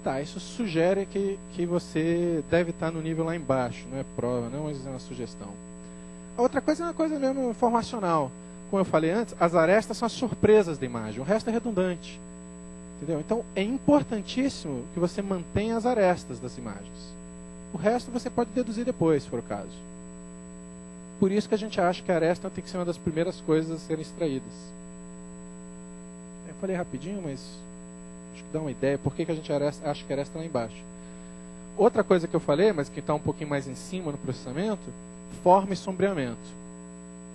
Tá, isso sugere que você deve estar no nível lá embaixo, não é prova, não, mas é uma sugestão. A outra coisa é uma coisa mesmo informacional. Como eu falei antes, as arestas são as surpresas da imagem, o resto é redundante. Entendeu? Então é importantíssimo que você mantenha as arestas das imagens. O resto você pode deduzir depois, se for o caso. Por isso que a gente acha que a aresta tem que ser uma das primeiras coisas a serem extraídas. Eu falei rapidinho, mas acho que dá uma ideia por que a gente acha que a aresta está lá embaixo. Outra coisa que eu falei, mas que está um pouquinho mais em cima no processamento, forma e sombreamento.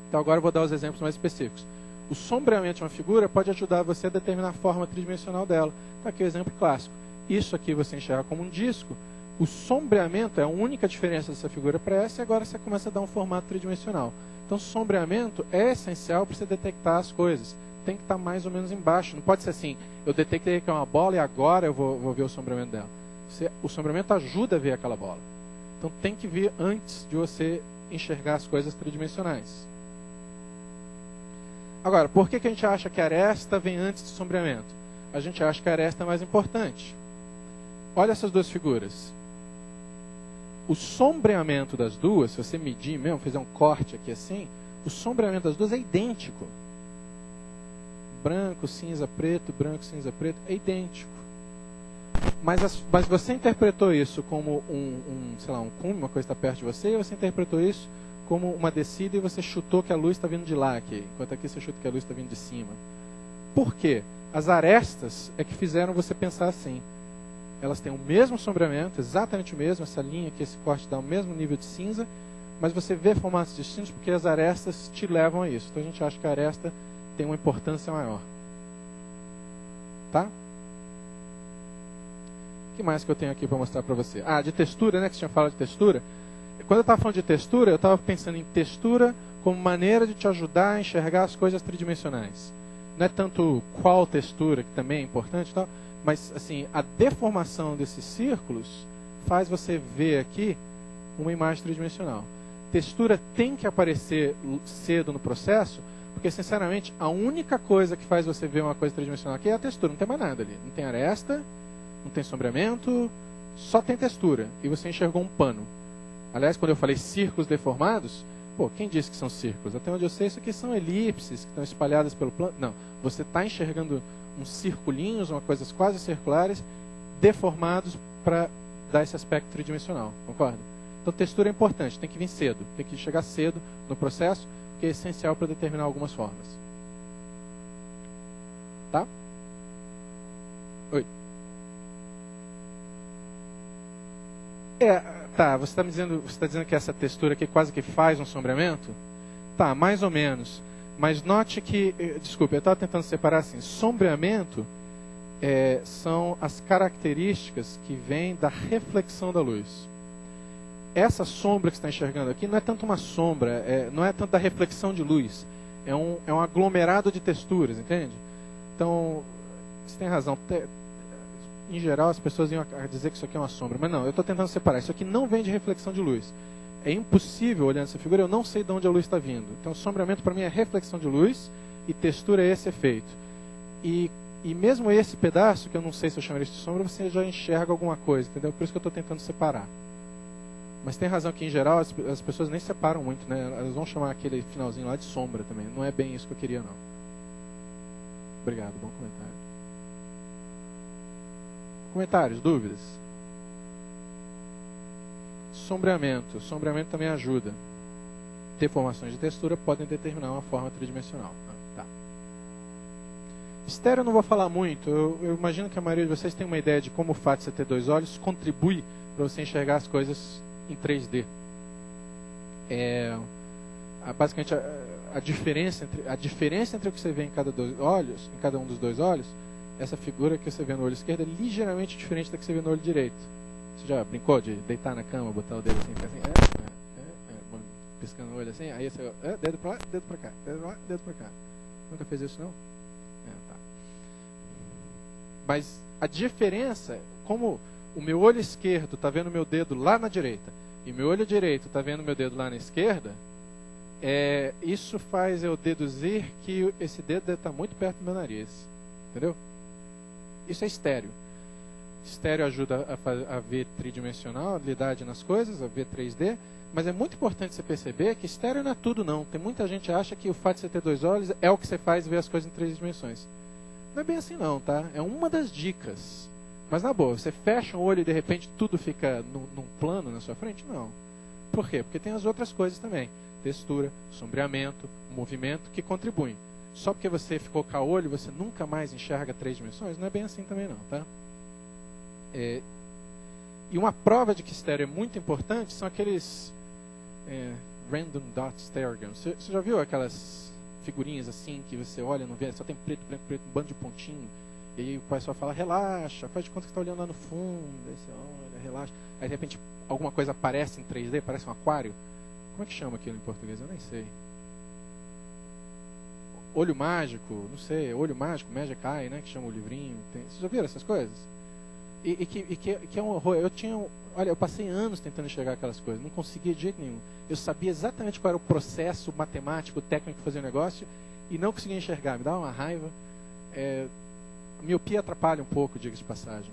Então agora eu vou dar os exemplos mais específicos. O sombreamento de uma figura pode ajudar você a determinar a forma tridimensional dela. Então aqui é o exemplo clássico. Isso aqui você enxerga como um disco. O sombreamento é a única diferença dessa figura para essa, e agora você começa a dar um formato tridimensional. Então sombreamento é essencial para você detectar as coisas. Tem que estar mais ou menos embaixo. Não pode ser assim, eu detectei que é uma bola e agora eu vou ver o sombreamento dela. O sombreamento ajuda a ver aquela bola. Então tem que vir antes de você enxergar as coisas tridimensionais. Agora, por que a gente acha que a aresta vem antes do sombreamento? A gente acha que a aresta é mais importante. Olha essas duas figuras. O sombreamento das duas, se você medir mesmo, fizer um corte aqui assim, o sombreamento das duas é idêntico. Branco, cinza, preto, é idêntico. Mas você interpretou isso como sei lá, um cume, uma coisa está perto de você, ou você interpretou isso como uma descida e você chutou que a luz está vindo de lá aqui, enquanto aqui você chuta que a luz está vindo de cima. Por quê? As arestas é que fizeram você pensar assim. Elas têm o mesmo sombreamento, exatamente o mesmo, essa linha aqui, esse corte dá o mesmo nível de cinza, mas você vê formatos distintos porque as arestas te levam a isso. Então a gente acha que a aresta tem uma importância maior. Tá? O que mais que eu tenho aqui para mostrar para você? De textura, né? Que você tinha falado de textura. Quando eu estava falando de textura, eu estava pensando em textura como maneira de te ajudar a enxergar as coisas tridimensionais. Não é tanto qual textura, que também é importante, tal, mas assim, a deformação desses círculos faz você ver aqui uma imagem tridimensional. Textura tem que aparecer cedo no processo, porque sinceramente a única coisa que faz você ver uma coisa tridimensional aqui é a textura, não tem mais nada ali. Não tem aresta, não tem sombreamento, só tem textura. E você enxergou um pano. Aliás, quando eu falei círculos deformados, quem disse que são círculos? Até onde eu sei, isso aqui são elipses que estão espalhadas pelo plano. Não, você está enxergando uns circulinhos, umas coisas quase circulares, deformados para dar esse aspecto tridimensional, concorda? Então textura é importante, tem que vir cedo, tem que chegar cedo no processo, porque é essencial para determinar algumas formas. Tá? Oi. Tá, você está dizendo que essa textura aqui quase que faz um sombreamento? Tá, mais ou menos. Mas note que, desculpe, eu estava tentando separar assim, sombreamento são as características que vêm da reflexão da luz. Essa sombra que você está enxergando aqui não é tanto uma sombra, não é tanto da reflexão de luz, é um aglomerado de texturas, entende? Então, você tem razão. Em geral, as pessoas iam dizer que isso aqui é uma sombra, mas não, eu estou tentando separar. Isso aqui não vem de reflexão de luz. É impossível, olhando essa figura, eu não sei de onde a luz está vindo. Então, sombreamento para mim é reflexão de luz e textura é esse efeito. E mesmo esse pedaço, que eu não sei se eu chamaria isso de sombra, você já enxerga alguma coisa, entendeu? Por isso que eu estou tentando separar. Mas tem razão que, em geral, as pessoas nem separam muito, né? Elas vão chamar aquele finalzinho lá de sombra também. Não é bem isso que eu queria, não. Obrigado, bom comentário. Comentários, dúvidas? Sombreamento. Sombreamento também ajuda. Deformações de textura podem determinar uma forma tridimensional. Tá. Estéreo eu não vou falar muito. Eu imagino que a maioria de vocês tem uma ideia de como o fato de você ter dois olhos contribui para você enxergar as coisas em 3D. Basicamente, a diferença entre o que você vê em cada um dos dois olhos, essa figura que você vê no olho esquerdo é ligeiramente diferente da que você vê no olho direito. Você já brincou de deitar na cama, botar o dedo assim, ficar assim, piscando o olho assim, aí você, dedo pra lá, dedo pra cá, dedo pra lá, dedo pra cá. Nunca fez isso, não? Tá. Mas a diferença, como o meu olho esquerdo está vendo meu dedo lá na direita e meu olho direito está vendo meu dedo lá na esquerda, isso faz eu deduzir que esse dedo deve estar muito perto do meu nariz. Entendeu? Isso é estéreo. Estéreo ajuda a ver tridimensionalidade nas coisas, a ver 3D, mas é muito importante você perceber que estéreo não é tudo, não. Tem muita gente que acha que o fato de você ter dois olhos é o que você faz ver as coisas em 3 dimensões. Não é bem assim, não, tá? É uma das dicas. Mas na boa, você fecha o olho e de repente tudo fica num plano na sua frente? Não. Por quê? Porque tem as outras coisas também. Textura, sombreamento, movimento, que contribuem. Só porque você ficou com o olho, você nunca mais enxerga 3 dimensões? Não é bem assim também não, tá? E uma prova de que estéreo é muito importante são aqueles random dot stereograms. Você já viu aquelas figurinhas assim que você olha, não vê, só tem preto, branco, preto, um bando de pontinho. E aí o pai só fala, relaxa, faz de conta que está olhando lá no fundo. Aí você olha, relaxa. Aí de repente alguma coisa aparece em 3D, parece um aquário. Como é que chama aquilo em português? Eu nem sei. Olho mágico, não sei, olho mágico, Magic Eye, né, que chama o livrinho. Vocês já viram essas coisas? E que é um horror. Eu passei anos tentando enxergar aquelas coisas, não conseguia de jeito nenhum. Eu sabia exatamente qual era o processo matemático, técnico de fazer o negócio e não conseguia enxergar. Me dava uma raiva. A miopia atrapalha um pouco, diga-se de passagem,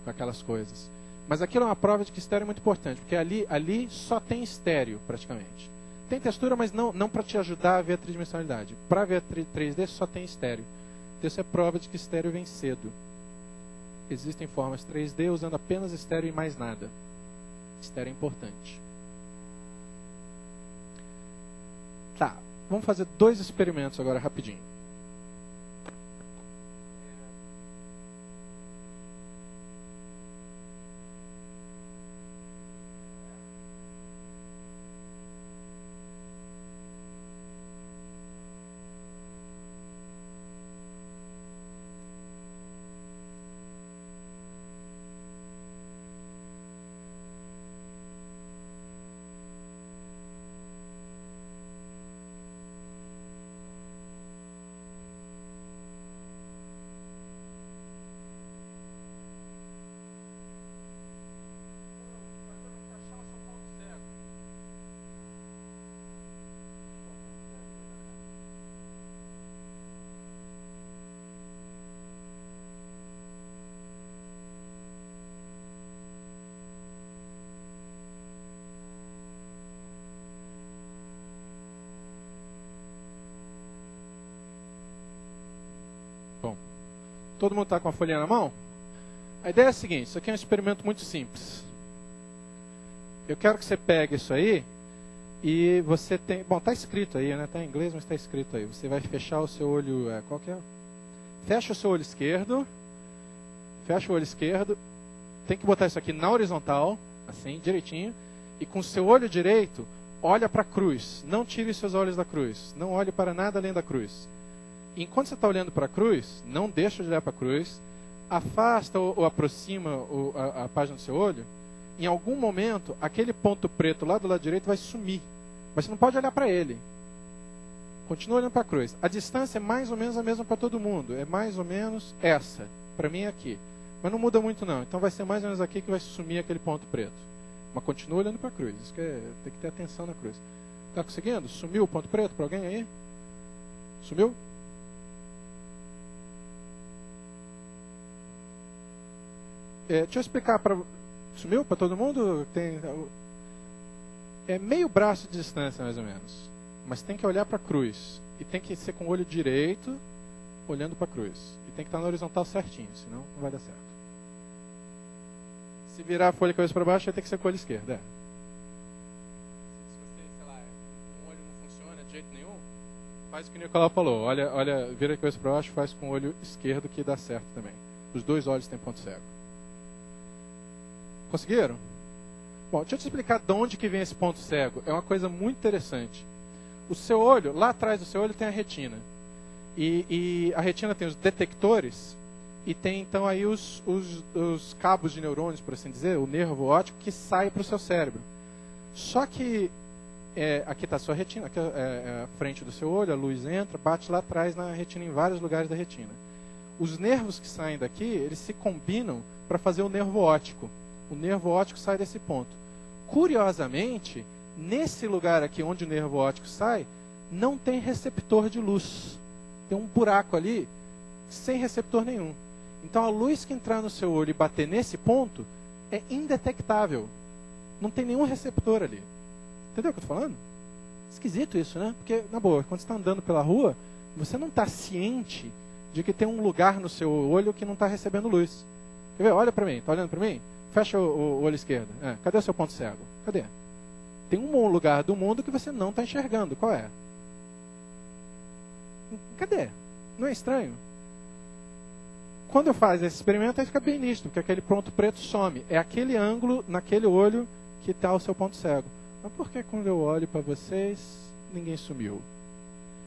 com aquelas coisas. Mas aquilo é uma prova de que estéreo é muito importante, porque ali só tem estéreo, praticamente. Tem textura, mas não para te ajudar a ver a tridimensionalidade. Para ver a 3D só tem estéreo. Então isso é prova de que estéreo vem cedo. Existem formas 3D usando apenas estéreo e mais nada. Estéreo é importante. Tá, vamos fazer 2 experimentos agora rapidinho. Bom, todo mundo está com a folhinha na mão? A ideia é a seguinte, isso aqui é um experimento muito simples. Eu quero que você pegue isso aí e você tem... Bom, está escrito aí, né? Está em inglês, mas está escrito aí. Você vai fechar o seu olho... qual que é? Fecha o seu olho esquerdo. Fecha o olho esquerdo. Tem que botar isso aqui na horizontal, assim, direitinho. E com o seu olho direito, olha para a cruz. Não tire seus olhos da cruz. Não olhe para nada além da cruz. Enquanto você está olhando para a cruz, não deixa de olhar para a cruz, afasta ou aproxima a página do seu olho, em algum momento, aquele ponto preto lá do lado direito vai sumir. Mas você não pode olhar para ele. Continua olhando para a cruz. A distância é mais ou menos a mesma para todo mundo. É mais ou menos essa. Para mim é aqui. Mas não muda muito não. Então vai ser mais ou menos aqui que vai sumir aquele ponto preto. Mas continua olhando para a cruz. Isso que tem que ter atenção na cruz. Está conseguindo? Sumiu o ponto preto para alguém aí? Sumiu? Deixa eu explicar para... Sumiu para todo mundo? É meio braço de distância, mais ou menos. Mas tem que olhar para a cruz. E tem que ser com o olho direito, olhando para a cruz. E tem que estar na horizontal certinho, senão não vai dar certo. Se virar a folha de cabeça para baixo, vai ter que ser com o olho esquerdo. Se você, sei lá, um olho não funciona de jeito nenhum, faz o que o Nicolau falou. Olha, vira a cabeça para baixo, faz com o olho esquerdo que dá certo também. Os 2 olhos têm ponto cego. Conseguiram? Bom, deixa eu te explicar de onde que vem esse ponto cego. É uma coisa muito interessante. O seu olho, lá atrás do seu olho tem a retina. E a retina tem os detectores e tem então aí os cabos de neurônios, por assim dizer, o nervo óptico que sai para o seu cérebro. Só que aqui está a sua retina, aqui é a frente do seu olho, a luz entra, bate lá atrás na retina, em vários lugares da retina. Os nervos que saem daqui, eles se combinam para fazer o nervo óptico. O nervo óptico sai desse ponto. Curiosamente, nesse lugar aqui onde o nervo óptico sai, não tem receptor de luz. Tem um buraco ali sem receptor nenhum. Então a luz que entrar no seu olho e bater nesse ponto é indetectável. Não tem nenhum receptor ali. Entendeu o que eu estou falando? Esquisito isso, né? Porque, na boa, quando você está andando pela rua, você não está ciente de que tem um lugar no seu olho que não está recebendo luz. Quer ver? Olha para mim. Está olhando para mim? Fecha o olho esquerdo. Cadê o seu ponto cego? Cadê? Tem um lugar do mundo que você não está enxergando. Qual é? Cadê? Não é estranho? Quando eu faço esse experimento, aí fica bem nítido, porque aquele ponto preto some. É aquele ângulo, naquele olho, que está o seu ponto cego. Mas por que quando eu olho para vocês, ninguém sumiu?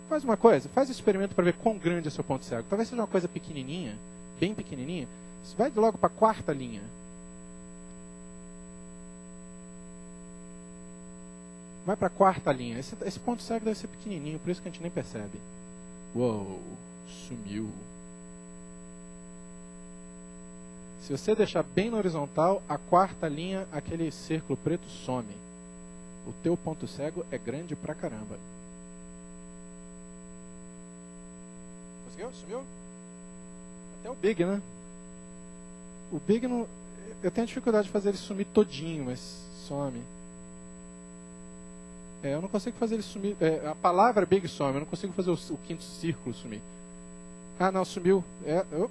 Faz uma coisa, faz o experimento para ver quão grande é o seu ponto cego. Talvez seja uma coisa pequenininha, bem pequenininha. Você vai logo para a quarta linha. Vai para a quarta linha. Esse ponto cego deve ser pequenininho, por isso que a gente nem percebe. Uou, sumiu. Se você deixar bem na horizontal, a quarta linha, aquele círculo preto some. O teu ponto cego é grande pra caramba. Conseguiu? Sumiu? Até o Big, né? O Big não... Eu tenho dificuldade de fazer ele sumir todinho, mas some. Eu não consigo fazer ele sumir. A palavra Big some, eu não consigo fazer o quinto círculo sumir. Ah, não, sumiu.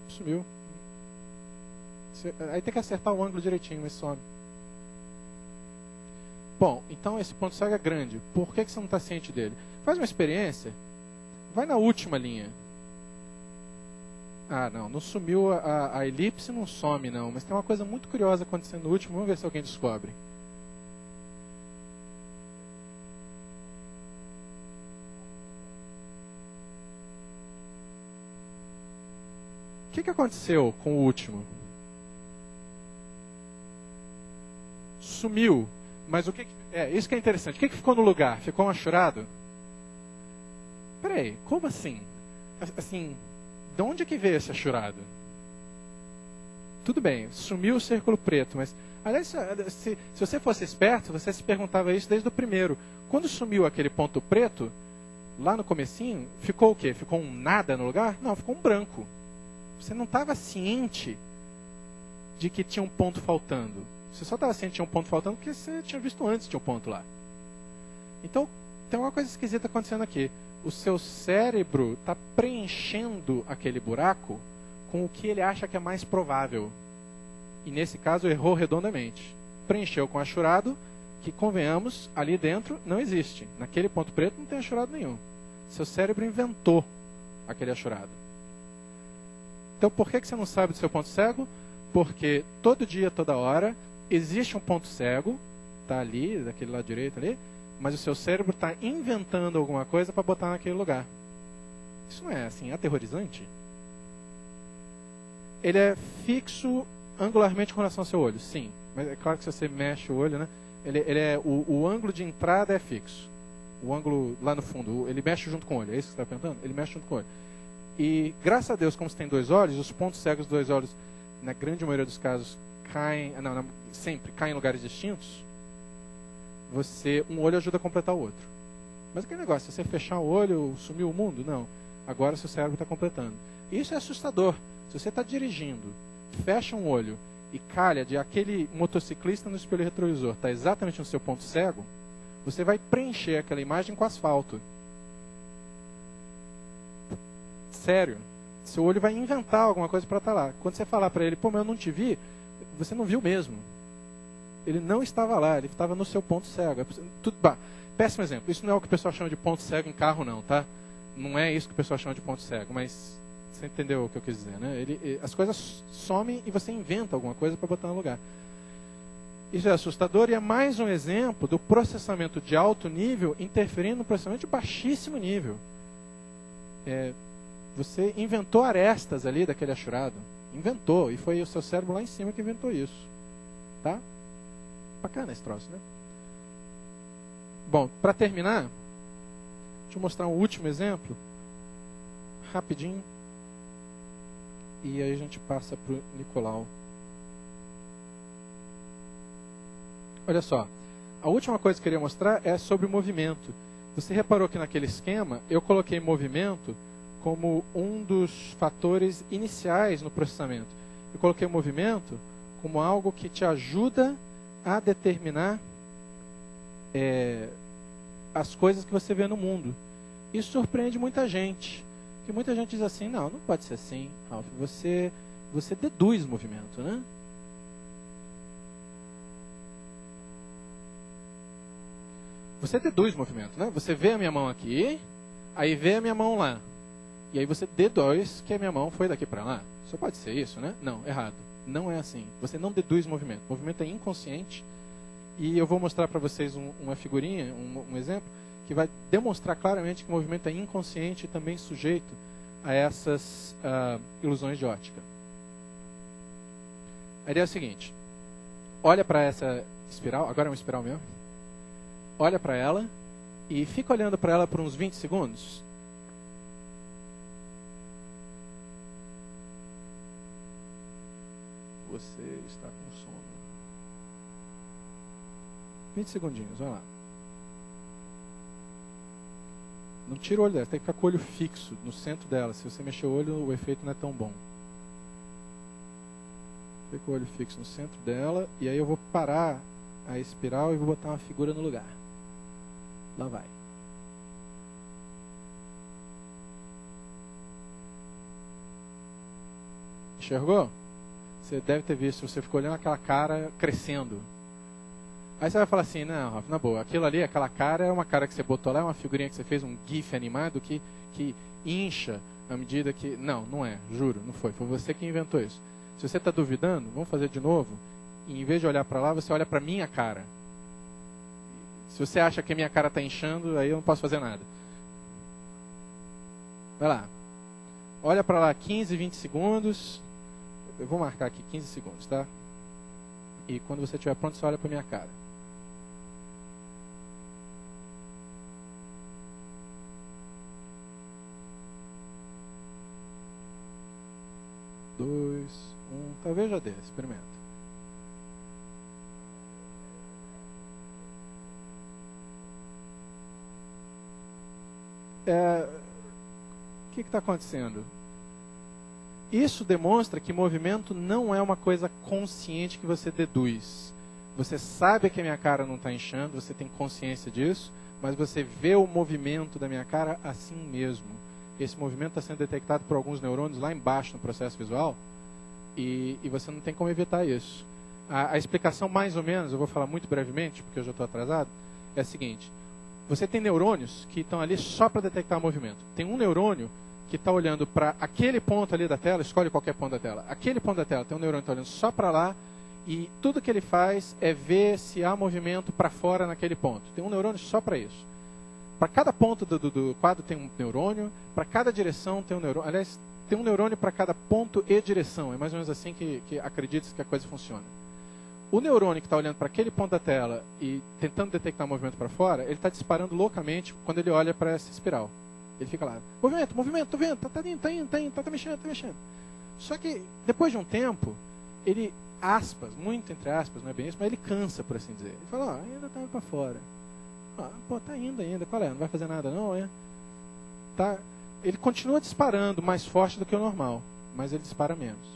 Sumiu. Aí tem que acertar o ângulo direitinho, mas some. Bom, então esse ponto cego é grande. Por que você não está ciente dele? Faz uma experiência. Vai na última linha. Ah, não sumiu a elipse, não some não. Mas tem uma coisa muito curiosa acontecendo no último. Vamos ver se alguém descobre. O que aconteceu com o último? Sumiu. Mas o que... isso que é interessante. O que ficou no lugar? Ficou um achurado? Peraí, como assim? Assim, de onde que veio esse achurado? Tudo bem, sumiu o círculo preto, mas... Aliás, se você fosse esperto, você se perguntava isso desde o primeiro. Quando sumiu aquele ponto preto, lá no comecinho, ficou o quê? Ficou um nada no lugar? Não, ficou um branco. Você não estava ciente de que tinha um ponto faltando. Você só estava ciente que tinha um ponto faltando porque você tinha visto antes que tinha um ponto lá. Então, tem uma coisa esquisita acontecendo aqui. O seu cérebro está preenchendo aquele buraco com o que ele acha que é mais provável. E nesse caso, errou redondamente. Preencheu com achurado, que, convenhamos, ali dentro não existe. Naquele ponto preto não tem achurado nenhum. Seu cérebro inventou aquele achurado. Então, por que você não sabe do seu ponto cego? Porque todo dia, toda hora, existe um ponto cego, está ali, daquele lado direito ali, mas o seu cérebro está inventando alguma coisa para botar naquele lugar. Isso não é, assim, aterrorizante? Ele é fixo angularmente com relação ao seu olho, sim. Mas é claro que se você mexe o olho, né? O ângulo de entrada é fixo. O ângulo lá no fundo, ele mexe junto com o olho. É isso que você está perguntando? Ele mexe junto com o olho. E, graças a Deus, como você tem dois olhos, os pontos cegos dos dois olhos, na grande maioria dos casos, sempre caem em lugares distintos. Um olho ajuda a completar o outro. Mas aquele negócio, se você fechar o olho, sumiu o mundo? Não. Agora seu cérebro está completando. Isso é assustador. Se você está dirigindo, fecha um olho e calha de aquele motociclista no espelho retrovisor, está exatamente no seu ponto cego, você vai preencher aquela imagem com asfalto. Sério. Seu olho vai inventar alguma coisa para estar lá. Quando você falar para ele, pô, mas eu não te vi, você não viu mesmo. Ele não estava lá, ele estava no seu ponto cego. Péssimo exemplo. Isso não é o que o pessoal chama de ponto cego em carro, não, tá? Não é isso que o pessoal chama de ponto cego, mas você entendeu o que eu quis dizer, né? As coisas somem e você inventa alguma coisa para botar no lugar. Isso é assustador e é mais um exemplo do processamento de alto nível interferindo no processamento de baixíssimo nível. Você inventou arestas ali daquele achurado. Inventou. E foi o seu cérebro lá em cima que inventou isso. Tá? Bacana esse troço, né? Bom, para terminar, deixa eu mostrar um último exemplo. Rapidinho. E aí a gente passa para o Nicolau. Olha só. A última coisa que eu queria mostrar é sobre o movimento. Você reparou que naquele esquema eu coloquei movimento como um dos fatores iniciais no processamento. Eu coloquei o movimento como algo que te ajuda a determinar as coisas que você vê no mundo. Isso surpreende muita gente. Porque muita gente diz assim, não pode ser assim, Ralph. Você deduz movimento, né? Você deduz movimento, né? Você vê a minha mão aqui, aí vê a minha mão lá. E aí você deduz que a minha mão foi daqui para lá. Só pode ser isso, né? Não, errado. Não é assim. Você não deduz movimento. O movimento é inconsciente. E eu vou mostrar para vocês uma figurinha, um exemplo, que vai demonstrar claramente que o movimento é inconsciente e também sujeito a essas ilusões de ótica. A ideia é a seguinte. Olha para essa espiral. Agora é uma espiral mesmo. Olha para ela e fica olhando para ela por uns 20 segundos. Você está com sono. 20 segundinhos, olha lá. Não tira o olho dela, tem que ficar com o olho fixo no centro dela. Se você mexer o olho, o efeito não é tão bom. Fica com o olho fixo no centro dela. E aí eu vou parar a espiral e vou botar uma figura no lugar. Lá vai. Enxergou? Você deve ter visto, você ficou olhando aquela cara crescendo. Aí você vai falar assim, não, Rafa, na boa, aquilo ali, aquela cara é uma cara que você botou lá, é uma figurinha que você fez, um gif animado que incha à medida que... Não é, juro, não foi. Foi você que inventou isso. Se você está duvidando, vamos fazer de novo. E em vez de olhar para lá, você olha para minha cara. Se você acha que a minha cara está inchando, aí eu não posso fazer nada. Vai lá. Olha para lá 15, 20 segundos. Eu vou marcar aqui 15 segundos, tá? E quando você estiver pronto, você olha para minha cara. Dois, talvez já dê, experimenta. O que está acontecendo? Isso demonstra que movimento não é uma coisa consciente que você deduz. Você sabe que a minha cara não está inchando, você tem consciência disso, mas você vê o movimento da minha cara assim mesmo. Esse movimento está sendo detectado por alguns neurônios lá embaixo no processo visual e você não tem como evitar isso. A explicação mais ou menos, eu vou falar muito brevemente, porque eu já estou atrasado, é a seguinte. Você tem neurônios que estão ali só para detectar movimento. Tem um neurônio que está olhando para aquele ponto ali da tela, escolhe qualquer ponto da tela. Aquele ponto da tela, tem um neurônio que está olhando só para lá e tudo que ele faz é ver se há movimento para fora naquele ponto. Tem um neurônio só para isso. Para cada ponto do quadro tem um neurônio, para cada direção tem um neurônio. Aliás, tem um neurônio para cada ponto e direção. É mais ou menos assim que acredita-se que a coisa funciona. O neurônio que está olhando para aquele ponto da tela e tentando detectar movimento para fora, ele está disparando loucamente quando ele olha para essa espiral. Ele fica lá, movimento, tô vendo, tá indo, tá mexendo. Só que, depois de um tempo, ele, aspas, muito entre aspas, não é bem isso, mas ele cansa, por assim dizer. Ele fala, ainda tá indo para fora. Tá indo ainda, qual é? Não vai fazer nada não, é? Tá. Ele continua disparando mais forte do que o normal, mas ele dispara menos.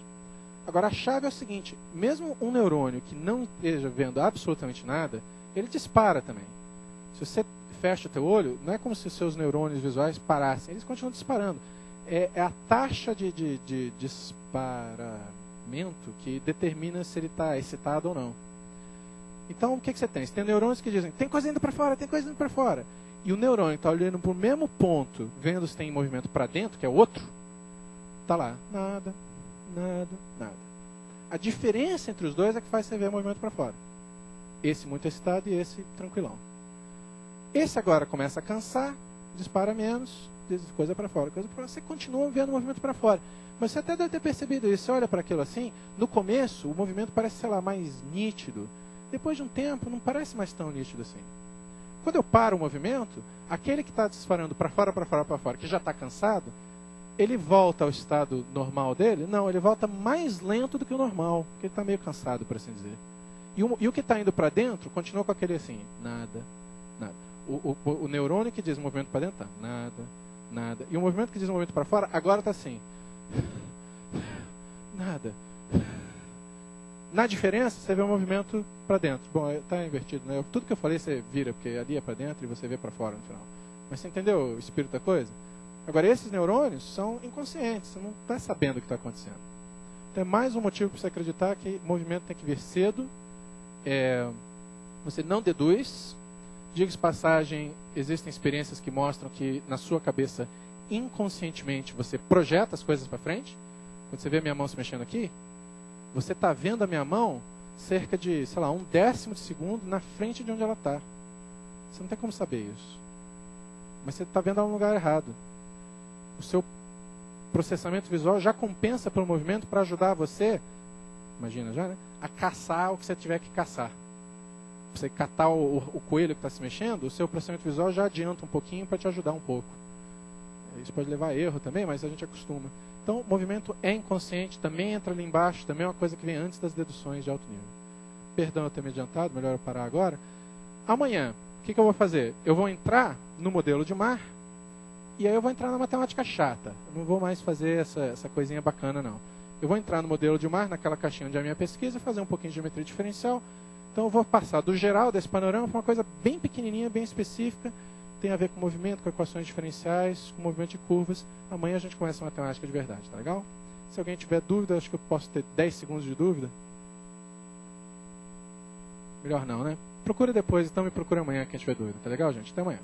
Agora, a chave é o seguinte, mesmo um neurônio que não esteja vendo absolutamente nada, ele dispara também. Se você fecha o teu olho, não é como se os seus neurônios visuais parassem, eles continuam disparando. É a taxa de disparamento que determina se ele está excitado ou não. Então, o que você tem? Você tem neurônios que dizem, tem coisa indo para fora, E o neurônio que está olhando para o mesmo ponto, vendo se tem movimento para dentro, que é outro, está lá, nada. A diferença entre os dois é que faz você ver movimento para fora. Esse muito excitado e esse tranquilão. Esse agora começa a cansar, dispara menos, coisa para fora, coisa para fora. Você continua vendo o movimento para fora. Mas você até deve ter percebido isso. Você olha para aquilo assim, no começo o movimento parece, sei lá, mais nítido. Depois de um tempo, não parece mais tão nítido assim. Quando eu paro o movimento, aquele que está disparando para fora, para fora, para fora, que já está cansado, ele volta ao estado normal dele? Não, ele volta mais lento do que o normal, porque ele está meio cansado, por assim dizer. E o que está indo para dentro, continua com aquele assim, nada, nada. O neurônio que diz o movimento para dentro, tá, nada, nada. E o movimento que diz o movimento para fora, agora está assim, nada. Na diferença, você vê o movimento para dentro. Bom, está invertido, né? Tudo que eu falei você vira, porque ali é para dentro e você vê para fora no final. Mas você entendeu o espírito da coisa? Agora, esses neurônios são inconscientes, você não está sabendo o que está acontecendo. Então, é mais um motivo para você acreditar que o movimento tem que vir cedo. Você não deduz. Diga-se de passagem, existem experiências que mostram que na sua cabeça, inconscientemente, você projeta as coisas para frente. Quando você vê a minha mão se mexendo aqui, você está vendo a minha mão cerca de, sei lá, 1/10 de segundo na frente de onde ela está. Você não tem como saber isso. Mas você está vendo ela no lugar errado. O seu processamento visual já compensa pelo movimento para ajudar você, imagina já, né, a caçar o que você tiver que caçar. Você catar o coelho que está se mexendo, o seu processamento visual já adianta um pouquinho para te ajudar um pouco. Isso pode levar a erro também, mas a gente acostuma. Então, o movimento é inconsciente, também entra ali embaixo, também é uma coisa que vem antes das deduções de alto nível. Perdão eu ter me adiantado, melhor eu parar agora. Amanhã, o que eu vou fazer? Eu vou entrar no modelo de mar, e aí eu vou entrar na matemática chata. Eu não vou mais fazer essa coisinha bacana, não. Eu vou entrar no modelo de mar, naquela caixinha onde é a minha pesquisa, fazer um pouquinho de geometria diferencial. Então, eu vou passar do geral desse panorama para uma coisa bem pequenininha, bem específica. Tem a ver com movimento, com equações diferenciais, com movimento de curvas. Amanhã a gente começa a matemática de verdade, tá legal? Se alguém tiver dúvida, acho que eu posso ter 10 segundos de dúvida. Melhor não, né? Procura depois, então me procura amanhã quem tiver dúvida, tá legal, gente? Até amanhã.